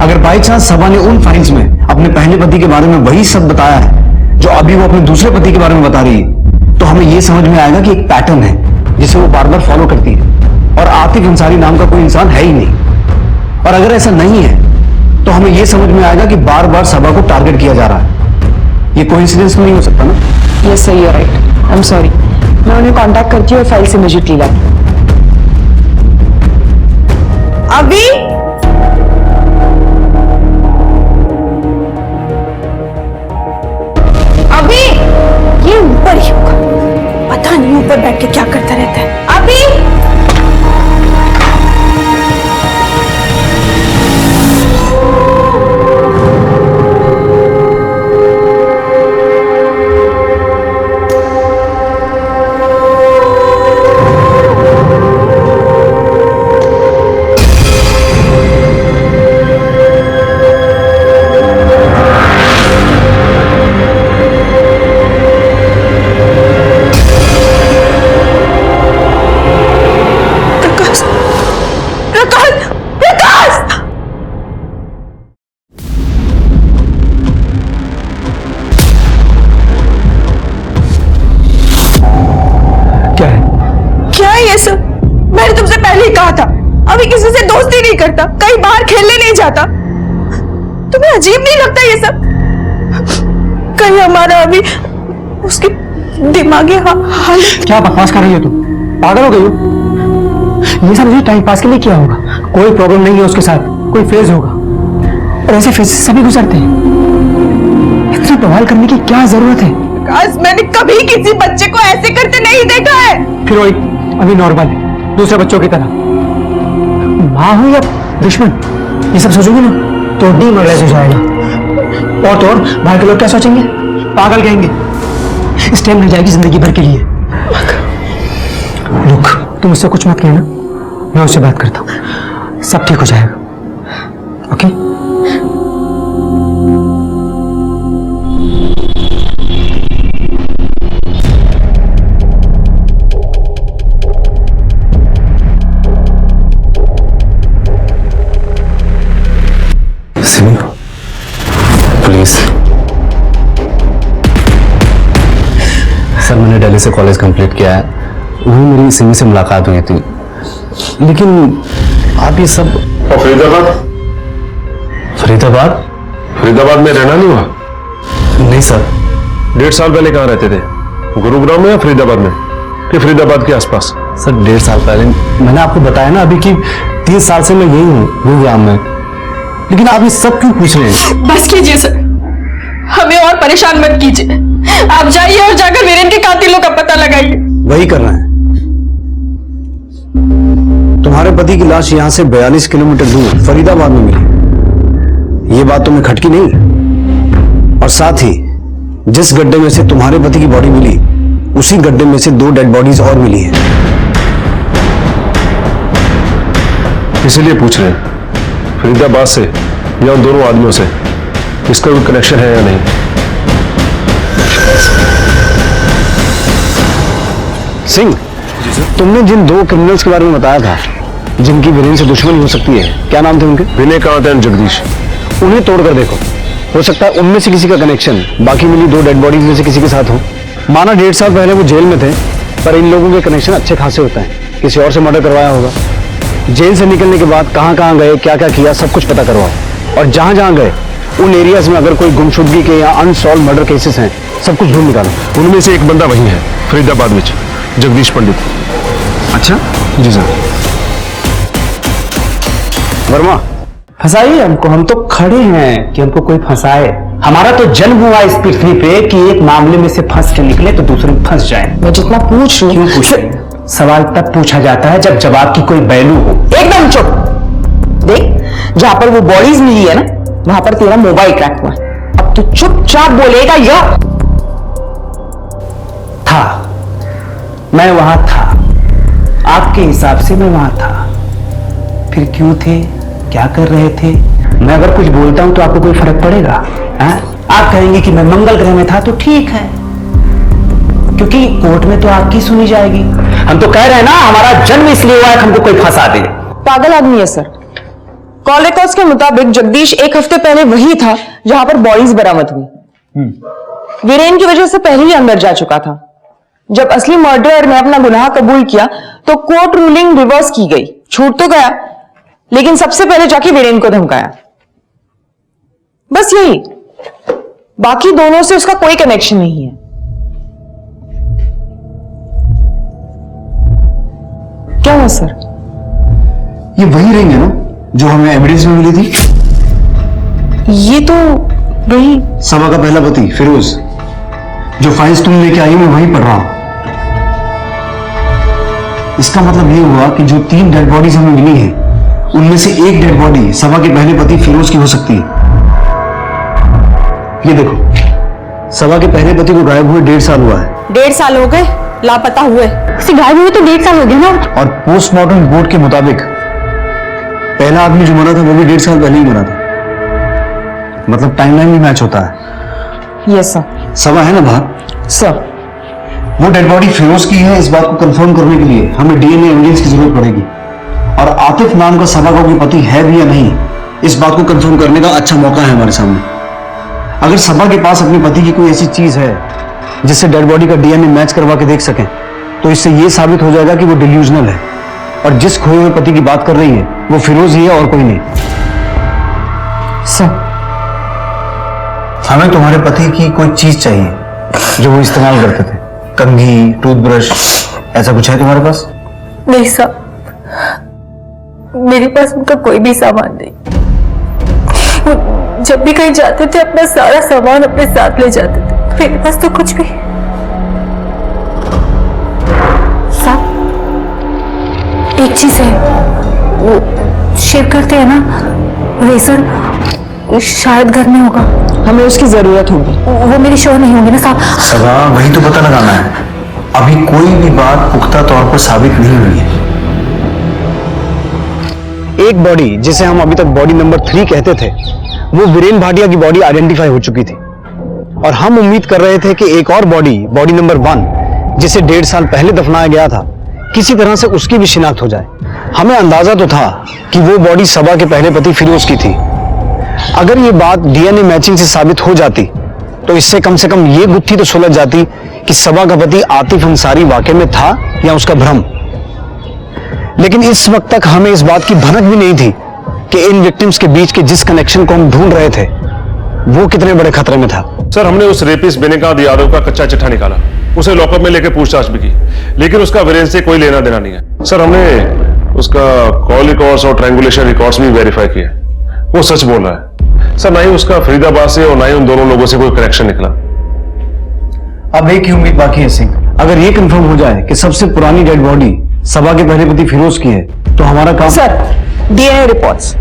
अगर बाई चांस सबा ने उन फाइल्स में अपने पहले पति के बारे में वही सब बताया है जो अभी वो अपने दूसरे पति के बारे में बता रही है, तो हमें यह समझ में आएगा कि एक पैटर्न है जिसे वो बार बार फॉलो करती है, और आतिफ अंसारी नाम का कोई इंसान है ही नहीं। और अगर ऐसा नहीं है तो हमें यह समझ में आएगा कि बार बार सबा को टारगेट किया जा रहा है। ये कोइंसिडेंस नहीं हो सकता ना? Yes sir, you are right. I am sorry, मैं उन्हें कांटेक्ट करती हूँ और फाइल इमीडिएटली लाती हूँ। अभी ये ऊपर ही होगा, पता नहीं ऊपर बैठ के क्या करता रहता है। अभी अभी किसी से दोस्ती नहीं करता, कहीं बाहर खेलने नहीं जाता। तुम्हें अजीब नहीं लगता ये सब? कहीं हमारा अभी उसकी दिमागी हालत। क्या बकवास कर रही हो तुम? पागल हो गई हो? ये सब मुझे टाइम पास के लिए किया होगा, कोई प्रॉब्लम नहीं है उसके साथ, कोई फेज होगा, और ऐसे फेज सभी गुजरते हैं। इतना बवाल करने की क्या जरूरत है? मैंने कभी किसी बच्चे को ऐसे करते नहीं देखा है। फिर वही अभी नॉर्मल है, दूसरे बच्चों की तरह। माँ हो या दुश्मन, ये सब सोचोगे ना तो डीमोरलाइज हो जाएगा। और तो और बाहर के लोग क्या सोचेंगे? पागल कहेंगे। स्टेम मिल जाएगी जिंदगी भर के लिए। रुक, तुम उससे कुछ मत कहना, मैं उससे बात करता हूँ, सब ठीक हो जाएगा। ओके? प्लीज सर, मैंने दिल्ली से कॉलेज कंप्लीट किया है, वहीं मेरी सिमी से मुलाकात हुई थी, लेकिन आप ये सब। और फरीदाबाद? फरीदाबाद? फरीदाबाद में रहना नहीं हुआ? नहीं सर। 1.5 साल पहले कहाँ रहते थे? गुरुग्राम में या फरीदाबाद में, कि फरीदाबाद के आसपास? सर 1.5 साल पहले मैंने आपको बताया ना अभी कि 30 साल से मैं यही हूँ गुरुग्राम में, लेकिन आप ये सब क्यों पूछ रहे हैं? बस कीजिए सर, हमें और परेशान मत कीजिए। आप जाइए और जाकर वीरेन के कातिलों का पता लगाइए। वही कर रहे हैं। तुम्हारे पति की लाश यहां से 42 किलोमीटर दूर फरीदाबाद में मिली, ये बात तुम्हें खटकी नहीं? और साथ ही जिस गड्ढे में से तुम्हारे पति की बॉडी मिली, उसी गड्ढे में से 2 डेड बॉडीज और मिली है। इसीलिए पूछ रहे हैं फरीदाबाद से या उन दोनों आदमियों से इसका कोई कनेक्शन है या नहीं। सिंह, तुमने जिन 2 क्रिमिनल्स के बारे में बताया था जिनकी वीरेन से दुश्मनी हो सकती है, क्या नाम थे उनके? विनय कांत एंड जगदीश। उन्हें तोड़कर देखो, हो सकता है उनमें से किसी का कनेक्शन बाकी मिली 2 डेड बॉडीज में से किसी के साथ हो। माना 1.5 साल पहले वो जेल में थे, पर इन लोगों के कनेक्शन अच्छे खासे होते हैं, किसी और से मर्डर करवाया होगा। जेल से निकलने के बाद कहां कहां गए, क्या क्या किया, सब कुछ पता करवाओ, और जहां जहां गए उन एरियाज में अगर कोई गुमशुदगी के या अनसॉल्व मर्डर केसेस हैं, सब कुछ ढूंढ निकालो। उनमें से एक बंदा वही है फरीदाबाद में, जगदीश पंडित। अच्छा जी सर। वर्मा, फंसाइए हमको, हम तो खड़े हैं कि हमको कोई फंसाए। हमारा तो जन्म हुआ इस पृथ्वी पे कि एक मामले में से फंस के निकले तो दूसरे में फंस जाए। मैं जितना पूछ रही हूँ, क्यों पूछ रहे? सवाल तब पूछा जाता है जब जवाब की कोई वैल्यू हो। एकदम चुप। देख, जहां पर वो बॉडीज मिली है ना, वहां पर तेरा मोबाइल क्रैक हुआ। अब तू चुपचाप बोलेगा या? था, मैं वहां था, आपके हिसाब से मैं वहां था। फिर क्यों थे, क्या कर रहे थे? मैं अगर कुछ बोलता हूं तो आपको कोई फर्क पड़ेगा? आप कहेंगे कि मैं मंगल ग्रह में था तो ठीक है, क्योंकि कोर्ट में तो आपकी सुनी जाएगी। हम तो कह रहे हैं ना, हमारा जन्म इसलिए हुआ है कि हमको कोई फंसा दे। पागल आदमी है सर। कॉल रिकॉर्ड्स के मुताबिक जगदीश 1 हफ्ते पहले वही था जहां पर बॉडीज बरामद हुई। वीरेन की वजह से पहले ही अंदर जा चुका था। जब असली मर्डरर ने अपना गुनाह कबूल किया तो कोर्ट रूलिंग रिवर्स की गई। छूट तो गया, लेकिन सबसे पहले जाके वीरेन को धमकाया। बस यही, बाकी दोनों से उसका कोई कनेक्शन नहीं है। क्या हुआ सर? ये वही रिंग है ना जो हमें एविडेंस में मिली थी? ये तो वही सभा का पहला पति फिरोज, जो फाइल्स तुम लेके आई मैं वहीं पढ़ रहा हूं। इसका मतलब ये हुआ कि जो 3 डेड बॉडीज हमें मिली हैं, उनमें से एक डेड बॉडी सभा के पहले पति फिरोज की हो सकती है। ये देखो, सभा के पहले पति को गायब हुए 1.5 साल हुआ है। 1.5 साल हो गए लापता हुए? उसे गायब हुए तो 1.5 साल हो गया ना। और पोस्टमार्टम रिपोर्ट के मुताबिक पहला आदमी जो मरा था वो भी 1.5 साल पहले ही मरा था। मतलब टाइमलाइन भी मैच होता है। Yes sir. सभा है ना बाहर? सर, वो डेड बॉडी फिरोज की है, इस बात को कंफर्म करने के लिए हमें डीएनए एविडेंस की जरूरत पड़ेगी। और आतिफ नाम का सभा का कोई पति है भी या नहीं, इस बात को कंफर्म करने का अच्छा मौका है हमारे सामने। अगर सभा के पास अपने पति की कोई ऐसी चीज है जिससे डेड बॉडी का डीएनए मैच करवा के देख सकें, तो इससे यह साबित हो जाएगा कि वो डिल्यूजनल है और जिस खोए हुए पति की बात कर रही है वो फिरोज ही है और कोई नहीं। सर, हमें तुम्हारे पति की कोई चीज चाहिए जो वो इस्तेमाल करते थे। कंघी, टूथब्रश, ऐसा कुछ है तुम्हारे पास? नहीं साहब, मेरे पास उनका कोई भी सामान नहीं। वो जब भी कहीं जाते थे अपना सारा सामान अपने साथ ले जाते थे। मेरे पास तो कुछ भी। साहब, एक चीज है, वो शेयर करते हैं ना रेजर, शायद घर में होगा। हमें उसकी जरूरत होगी। वो मेरी शोर नहीं होंगे ना साहब? सभा, वही तो पता लगाना है। अभी कोई भी बात पुख्ता तौर पर साबित नहीं हुई है। एक बॉडी जिसे हम अभी तक बॉडी नंबर 3 कहते थे, वो वीरेन भाटिया की बॉडी आइडेंटिफाई हो चुकी थी और हम उम्मीद कर रहे थे कि एक और बॉडी, बॉडी नंबर 1, जिसे 1.5 साल पहले दफनाया गया था, किसी तरह से उसकी भी शिनाख्त हो जाए। हमें अंदाजा तो था कि वो बॉडी सभा के पहले पति फिरोज की थी। अगर ये बात डीएनए मैचिंग से साबित हो जाती तो इससे कम से कम ये गुत्थी तो सुलझ जाती कि सभा का पति आतिफ अंसारी वाकई में था या उसका भ्रम। लेकिन इस वक्त तक हमें इस बात की भनक भी नहीं थी कि इन विक्टिम्स के बीच के जिस कनेक्शन को हम ढूंढ रहे थे वो कितने बड़े खतरे में था। सर, हमने उस रेपिस्ट बेनिकाद यादव का कच्चा चिट्ठा निकाला, उसे लॉकअप में लेकर पूछताछ भी की, लेकिन उसका वीरेन से कोई लेना देना नहीं है। सर, हमने उसका कॉल रिकॉर्ड्स और ट्रायंगुलेशन रिकॉर्ड्स भी वेरीफाई किए, वो सच बोल रहा है। सर, ना ही उसका फरीदाबाद से और ना ही उन दोनों लोगों से कोई कनेक्शन निकला। अब एक ही उम्मीद बाकी है सिंह, अगर ये कंफर्म हो जाए कि सबसे पुरानी डेड बॉडी सभा के पहले पति फिरोज की है तो हमारा काम। Sir, DNA reports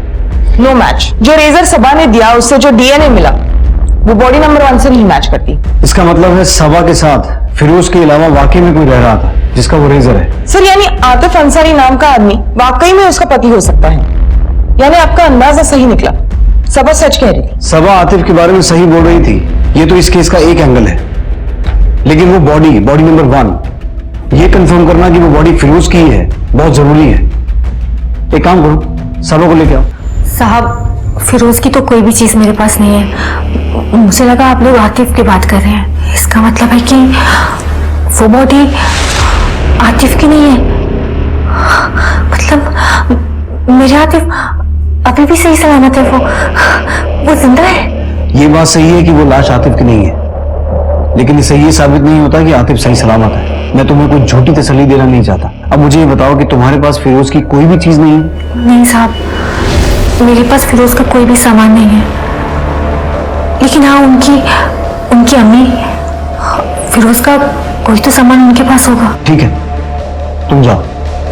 no match. जो रेजर सभा ने दिया उससे जो डीएनए मिला वो बॉडी नंबर 1 से नहीं मैच करती। इसका मतलब है सभा के साथ फिरोज के अलावा वाकई में कोई रह रहा था जिसका वो रेजर है। सर, यानी आतिफ अंसारी नाम का आदमी वाकई में उसका पति हो सकता है। यानी आपका अंदाजा सही निकला, सभा सच कह रही थी। सभा आतिफ के बारे में सही बोल रही थी, ये तो इस केस का एक एंगल है। लेकिन वो बॉडी, बॉडी नंबर 1, ये कंफर्म करना कि वो बॉडी फिरोज की है बहुत जरूरी है। एक काम करो, सभा को लेके आओ। साहब, फिरोज की तो कोई भी चीज मेरे पास नहीं है। मुझे लगा आप लोग आतिफ की बात कर रहे हैं। इसका मतलब है कि वो बॉडी आतिफ की नहीं है। मतलब मेरे आतिफ अभी भी सही सलामत है। वो जिंदा है। ये बात सही है कि वो लाश आतिफ की नहीं है, लेकिन इससे ये साबित नहीं होता कि आतिफ सही सलामत है। मैं तुम्हें कोई झूठी तसल्ली देना नहीं चाहता। अब मुझे ये बताओ कि तुम्हारे पास फिरोज की कोई भी चीज नहीं है? नहीं साहब, मेरे पास फिरोज का कोई भी सामान नहीं है। लेकिन हाँ, उनकी अम्मी, फिरोज का कोई तो सामान उनके पास होगा। ठीक है, तुम जाओ,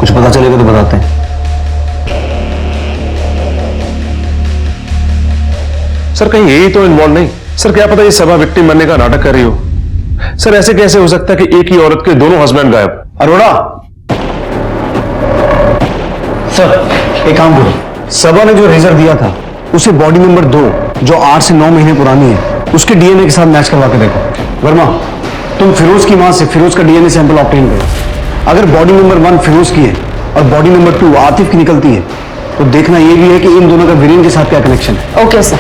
कुछ पता चलेगा तो बताते हैं। सर, कहीं यही तो इन्वॉल्व नहीं? सर, क्या पता ये सभा विक्टिम बनने का नाटक कर रही हो। सर, ऐसे कैसे हो सकता है कि एक ही औरत के दोनों हस्बैंड गायब? अरोड़ा, सर एक काम करो, सबा ने जो रेजर दिया था उसे बॉडी नंबर 2 जो 8 से 9 महीने पुरानी है उसके डीएनए के साथ मैच करवा के देखो। वर्मा, तुम फिरोज की मां से फिरोज का डीएनए सैंपल ऑब्टेन करो। अगर बॉडी नंबर 1 फिरोज की है और बॉडी नंबर 2 आतिफ की निकलती है तो देखना यह भी है कि इन दोनों का वीरेन के साथ क्या कनेक्शन है। Okay sir.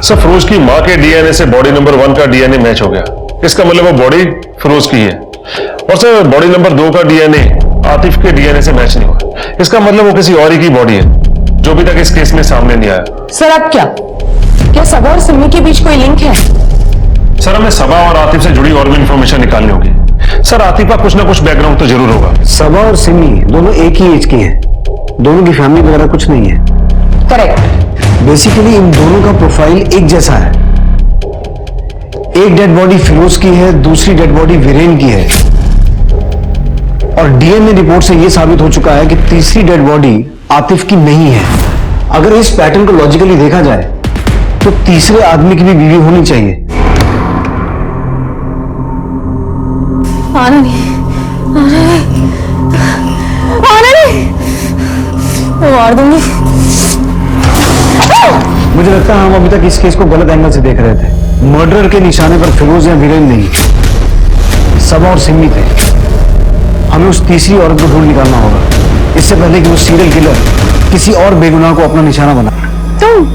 सर फिरोज की मां के डीएनए से बॉडी नंबर 1 का डीएनए मैच हो गया। इसका मतलब वो बॉडी फिरोज की है। और सर बॉडी नंबर 2 का डीएनए आतिफ के डीएनए से मैच नहीं हुआ। इसका मतलब वो किसी और ही की बॉडी है जो अभी तक इस केस में सामने नहीं आया। सर अब क्या सबा और सिमी के बीच कोई लिंक है? सर हमें सबा और आतिफ से जुड़ी और भी इंफॉर्मेशन निकालनी होगी। सर आतिफ का कुछ ना कुछ बैकग्राउंड तो जरूर होगा। सबा और सिमी दोनों एक ही एज की हैं। दोनों की फैमिली वगैरह कुछ नहीं है। करेक्ट। बेसिकली इन दोनों का प्रोफाइल एक जैसा है। एक डेड बॉडी फिरोज की है, दूसरी डेड बॉडी वीरेन की है। और डीएनए रिपोर्ट से यह साबित हो चुका है कि तीसरी डेड बॉडी आतिफ की नहीं है। अगर इस पैटर्न को लॉजिकली देखा जाए तो तीसरे आदमी की भी बीवी होनी चाहिए। आना नहीं, मार दूंगी। मुझे लगता है हम अभी तक इस केस को गलत एंगल से देख रहे थे। मर्डर के निशाने पर फिरोज या वीरेन नहीं, सबा और सिमी थे। हमें उस तीसरी औरत को ढूंढ निकालना होगा इससे पहले कि वो सीरियल किलर किसी और बेगुनाह को अपना निशाना बना। तुम?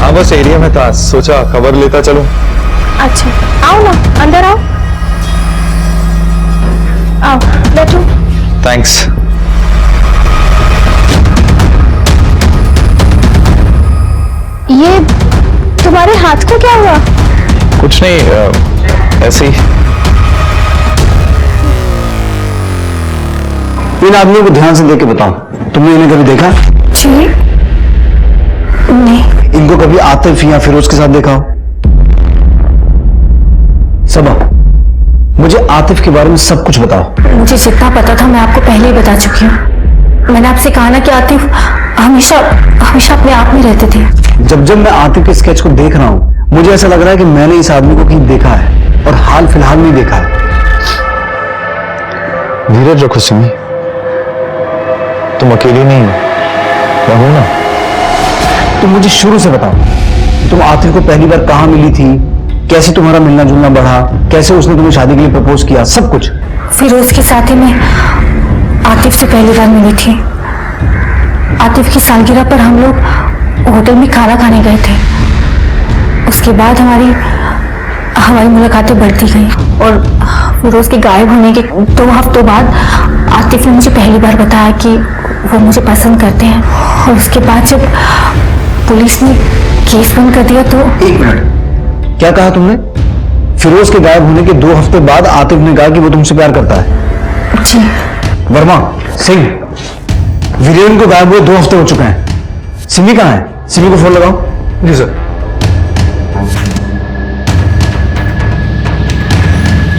हाँ बस एरिया में था, सोचा खबर लेता चलो। अच्छा आओ ना, अंदर आओ। आओ बैठो। थैंक्स। ये तुम्हारे हाथ को क्या हुआ? कुछ नहीं, ऐसे ही। इन आदमियों को ध्यान से देख के बताओ, तुमने इन्हें कभी देखा? जी नहीं। इनको कभी आतिफ या फिरोज के साथ देखा हो? सबा, मुझे आतिफ के बारे में सब कुछ बताओ। मुझे जितना पता था मैं आपको पहले ही बता चुकी हूँ। मैंने आपसे कहा ना कि आतिफ हमेशा हमेशा अपने आप में रहते थे। जब मैं आतिफ के स्केच को देख रहा हूं मुझे ऐसा लग रहा है कि मैंने इस आदमी को कहीं देखा है और हाल फिलहाल में देखा है। धीरज रखो सिमी, तुम अकेली नहीं हो, मैं हूं ना। तुम मुझे शुरू से बताओ, तुम आतिफ को पहली बार कहां मिली थी, कैसे तुम्हारा मिलना जुलना बढ़ा, कैसे उसने तुम्हें शादी के लिए प्रपोज किया, सब कुछ। फिरोज के साथ ही मैं आतिफ से पहली बार मिली थी। आतिफ की सालगिरह पर हम लोग होटल में खाना खाने गए थे। उसके बाद हमारी मुलाकातें बढ़ती गई और फिरोज के गायब होने के 2 हफ्तों बाद आतिफ ने मुझे पहली बार बताया कि वो मुझे पसंद करते हैं। और उसके बाद जब पुलिस ने केस बंद कर दिया तो। 1 मिनट, क्या कहा तुमने? फिरोज के गायब होने के 2 हफ्ते बाद आतिफ ने कहा कि वो तुमसे प्यार करता है? जी। वर्मा सिंह, वीरेन को गायब हुए 2 हफ्ते हो चुके हैं। सिमी कहाँ है? सिमी को फोन लगाओ। जी सर।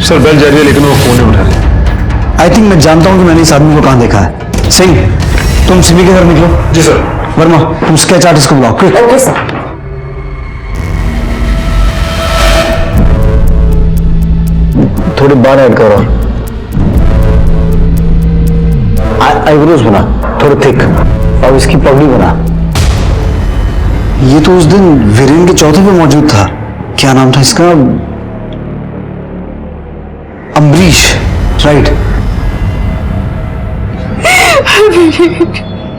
सर बेल जा रही है लेकिन वो फोन नहीं उठा रही। आई थिंक मैं जानता हूं कि मैंने इस आदमी को कहां देखा है। सिंह, तुम सिमी के घर निकलो। जी सर। वर्मा, तुम स्केच आर्टिस्ट को बुलाओ। क्विक। Okay sir. थोड़ी बार ऐड करो। आईब्रोज बना थोड़े थिक और इसकी पगड़ी बना। ये तो उस दिन वीरेन के चौथे पे मौजूद था। क्या नाम था इसका? अम्बरीश, राइट?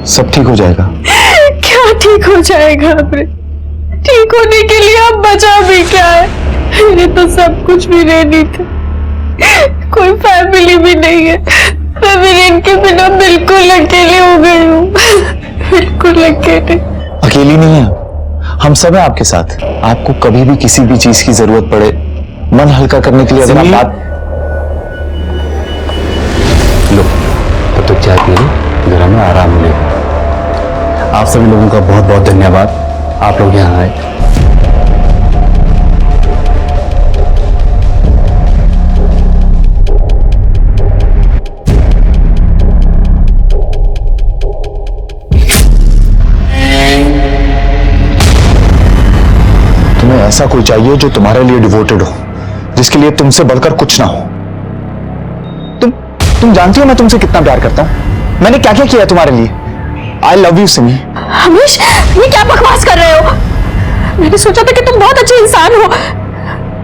सब ठीक हो जाएगा। क्या ठीक हो जाएगा? अपने ठीक होने के लिए अब बचा भी क्या है? मेरे तो सब कुछ भी नहीं था, कोई फैमिली भी नहीं है। मैं वीरेन के बिना बिल्कुल अकेली हो गई हूँ। बिल्कुल अकेली। अकेली नहीं है, हम सब हैं आपके साथ। आपको कभी भी किसी भी चीज की जरूरत पड़े, मन हल्का करने के लिए अगर आप बात लो तब तक चाय पी लो, जरा में आराम मिलेगा। आप सभी लोगों का बहुत बहुत धन्यवाद, आप लोग यहाँ आए। तुम्हें ऐसा कोई चाहिए जो तुम्हारे लिए डिवोटेड हो, जिसके लिए तुमसे बढ़कर कुछ ना हो। तुम जानती हो मैं तुमसे कितना प्यार करता हूँ। मैंने क्या क्या किया तुम्हारे लिए। I love you Simi. Hamish, ये क्या बकवास कर रहे हो? मैंने सोचा था कि तुम बहुत अच्छे इंसान हो,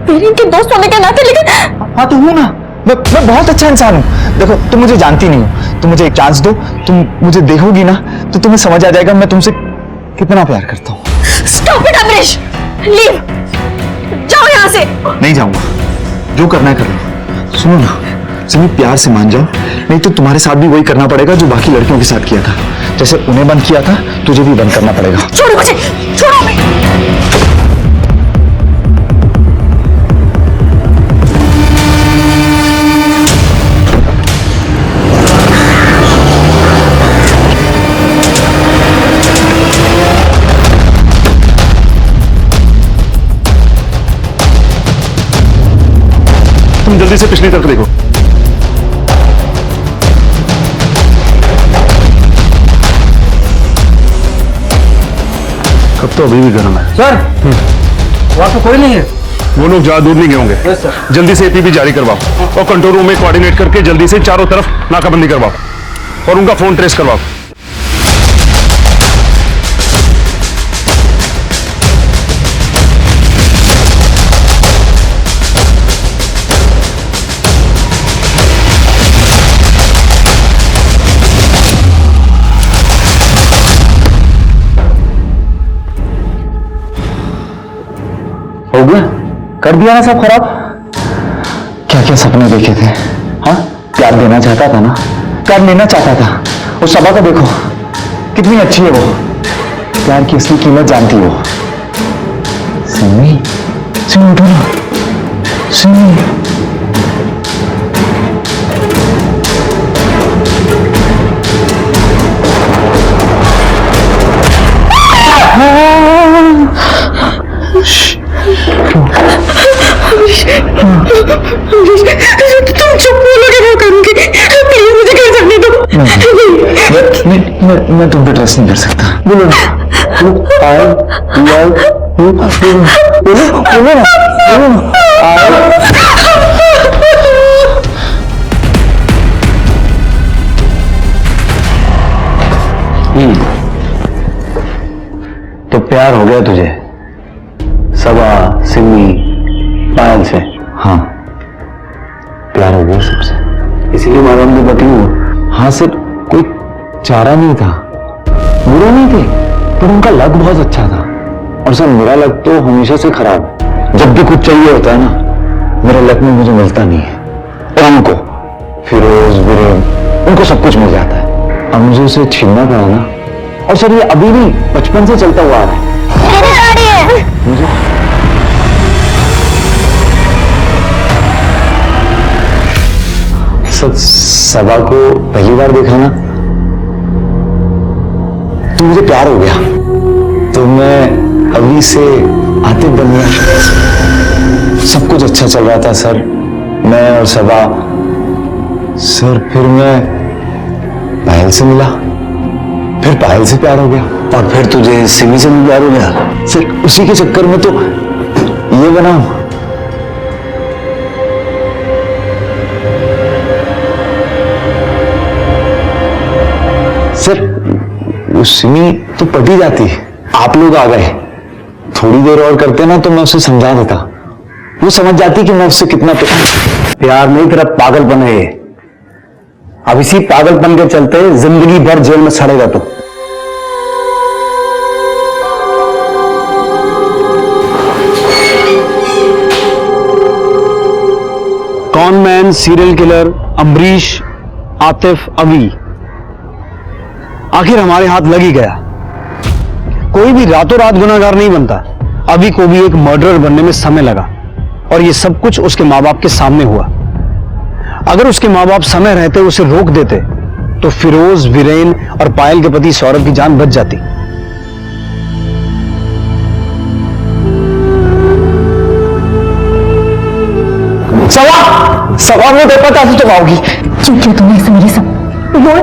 मेरे इनके दोस्त होने के नाते, लेकिन हाँ तो हूँ ना, मैं बहुत अच्छा इंसान हूँ। देखो तुम मुझे जानती नहीं हो, तुम मुझे एक चांस दो, तुम मुझे देखोगी ना तो तुम्हें समझ आ जाएगा मैं तुमसे कितना प्यार करता हूँ। स्टॉप इट अमरीश, लीव, जाओ यहाँ से। नहीं जाऊंगा, जो करना है कर लो। सुनो ना सिमी, प्यार से मान जाओ, नहीं तो तुम्हारे साथ भी वही करना पड़ेगा जो बाकी लड़कियों के साथ किया था। जैसे उन्हें बंद किया था तुझे भी बंद करना पड़ेगा। छोड़ो मुझे, छोड़ो मैं। तुम जल्दी से पिछली तरफ देखो। कब तो अभी भी गर्म है सर। वहां तो कोई नहीं है। वो लोग ज्यादा दूर नहीं गए होंगे। जल्दी से एपीबी जारी करवाओ और कंट्रोल रूम में कोऑर्डिनेट करके जल्दी से चारों तरफ नाकाबंदी करवाओ और उनका फोन ट्रेस करवाओ। हो गया, कर दिया ना सब खराब। क्या क्या सपने देखे थे, हाँ प्यार देना चाहता था ना, प्यार लेना चाहता था। और सबा का देखो कितनी अच्छी है वो, प्यार की असली कीमत जानती हो। सिमी, सिमी उठो ना, सिमी। तुम चुप बोलोगे वो करूंगी, प्लीज मुझे घर जाने दो। मैं तुम पे ट्रस्ट नहीं कर सकता। बोलो ना, बोलो तो प्यार हो गया तुझे सबा, सिमी, पायल से? हाँ प्यार हो गया सबसे, इसीलिए मारा हमने बटी हुआ। हाँ सर, कोई चारा नहीं था, बुरे नहीं थे, पर उनका लक बहुत अच्छा था। और सर मेरा लक तो हमेशा से खराब है। जब भी कुछ चाहिए होता है ना, मेरे लक में मुझे मिलता नहीं है। और उनको फिरोज, वीरेन, उनको सब कुछ मिल जाता है। अब मुझे उसे छीनना पड़ा ना। और सर ये अभी भी बचपन से चलता हुआ आ रहा है। मुझे सबा को पहली बार देखा ना तो मुझे प्यार हो गया। तो मैं अभी से आतिफ बन गया। सब कुछ अच्छा चल रहा था सर, मैं और सबा। सर फिर मैं पायल से मिला, फिर पायल से प्यार हो गया, और फिर तुझे सिमी से भी प्यार हो गया। सर उसी के चक्कर में तो ये बना। सर वो सिमी तो पटी जाती, आप लोग आ गए, थोड़ी देर और करते ना तो मैं उसे समझा देता। वो समझ जाती कि मैं उससे कितना प्यार नहीं, तेरा पागलपन है ये। अब इसी पागलपन के चलते जिंदगी भर जेल में सड़ेगा तू। Cone man, serial killer, Amrish, Atif, अवी, आखिर हमारे हाथ लग ही गया। कोई भी रातों रात गुनाहगार नहीं बनता। अभी को भी एक मर्डरर बनने में समय लगा, और ये सब कुछ उसके माँ बाप के सामने हुआ। अगर उसके माँ बाप समय रहते उसे रोक देते तो फिरोज, वीरेन और पायल के पति सौरभ की जान बच जाती। सवा में पता तो आओगी। क्यों किया तुमने ऐसे मेरे साथ? बोल,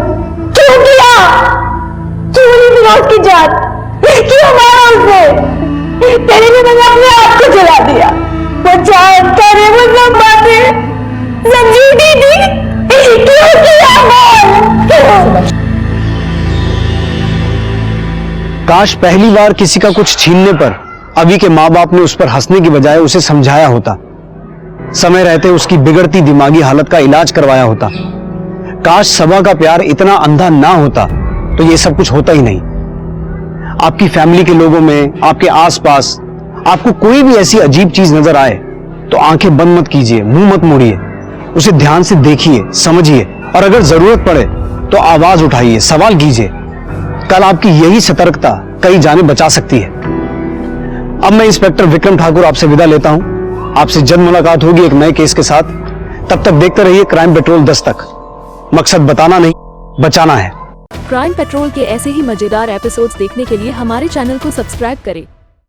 क्यों किया? क्यों नहीं फिरोज की जान? क्यों मारा उसे? तेरे लिए मैंने अपने आप को जला दिया। वो जानता है वो सब बातें सब झूठी थी, काश पहली बार किसी का कुछ छीनने पर अभी के माँ बाप ने उस पर हंसने की बजाय उसे समझाया होता, समय रहते उसकी बिगड़ती दिमागी हालत का इलाज करवाया होता। काश सबा का प्यार इतना अंधा ना होता तो ये सब कुछ होता ही नहीं। आपकी फैमिली के लोगों में, आपके आसपास आपको कोई भी ऐसी अजीब चीज नजर आए तो आंखें बंद मत कीजिए, मुंह मत मोड़िए, उसे ध्यान से देखिए, समझिए और अगर जरूरत पड़े तो आवाज उठाइए, सवाल कीजिए। कल आपकी यही सतर्कता कई जाने बचा सकती है। अब मैं इंस्पेक्टर विक्रम ठाकुर आपसे विदा लेता हूं। आपसे जल्द मुलाकात होगी एक नए केस के साथ। तब तक देखते रहिए क्राइम पेट्रोल 10 तक। मकसद बताना नहीं, बचाना है। क्राइम पेट्रोल के ऐसे ही मजेदार एपिसोड्स देखने के लिए हमारे चैनल को सब्सक्राइब करें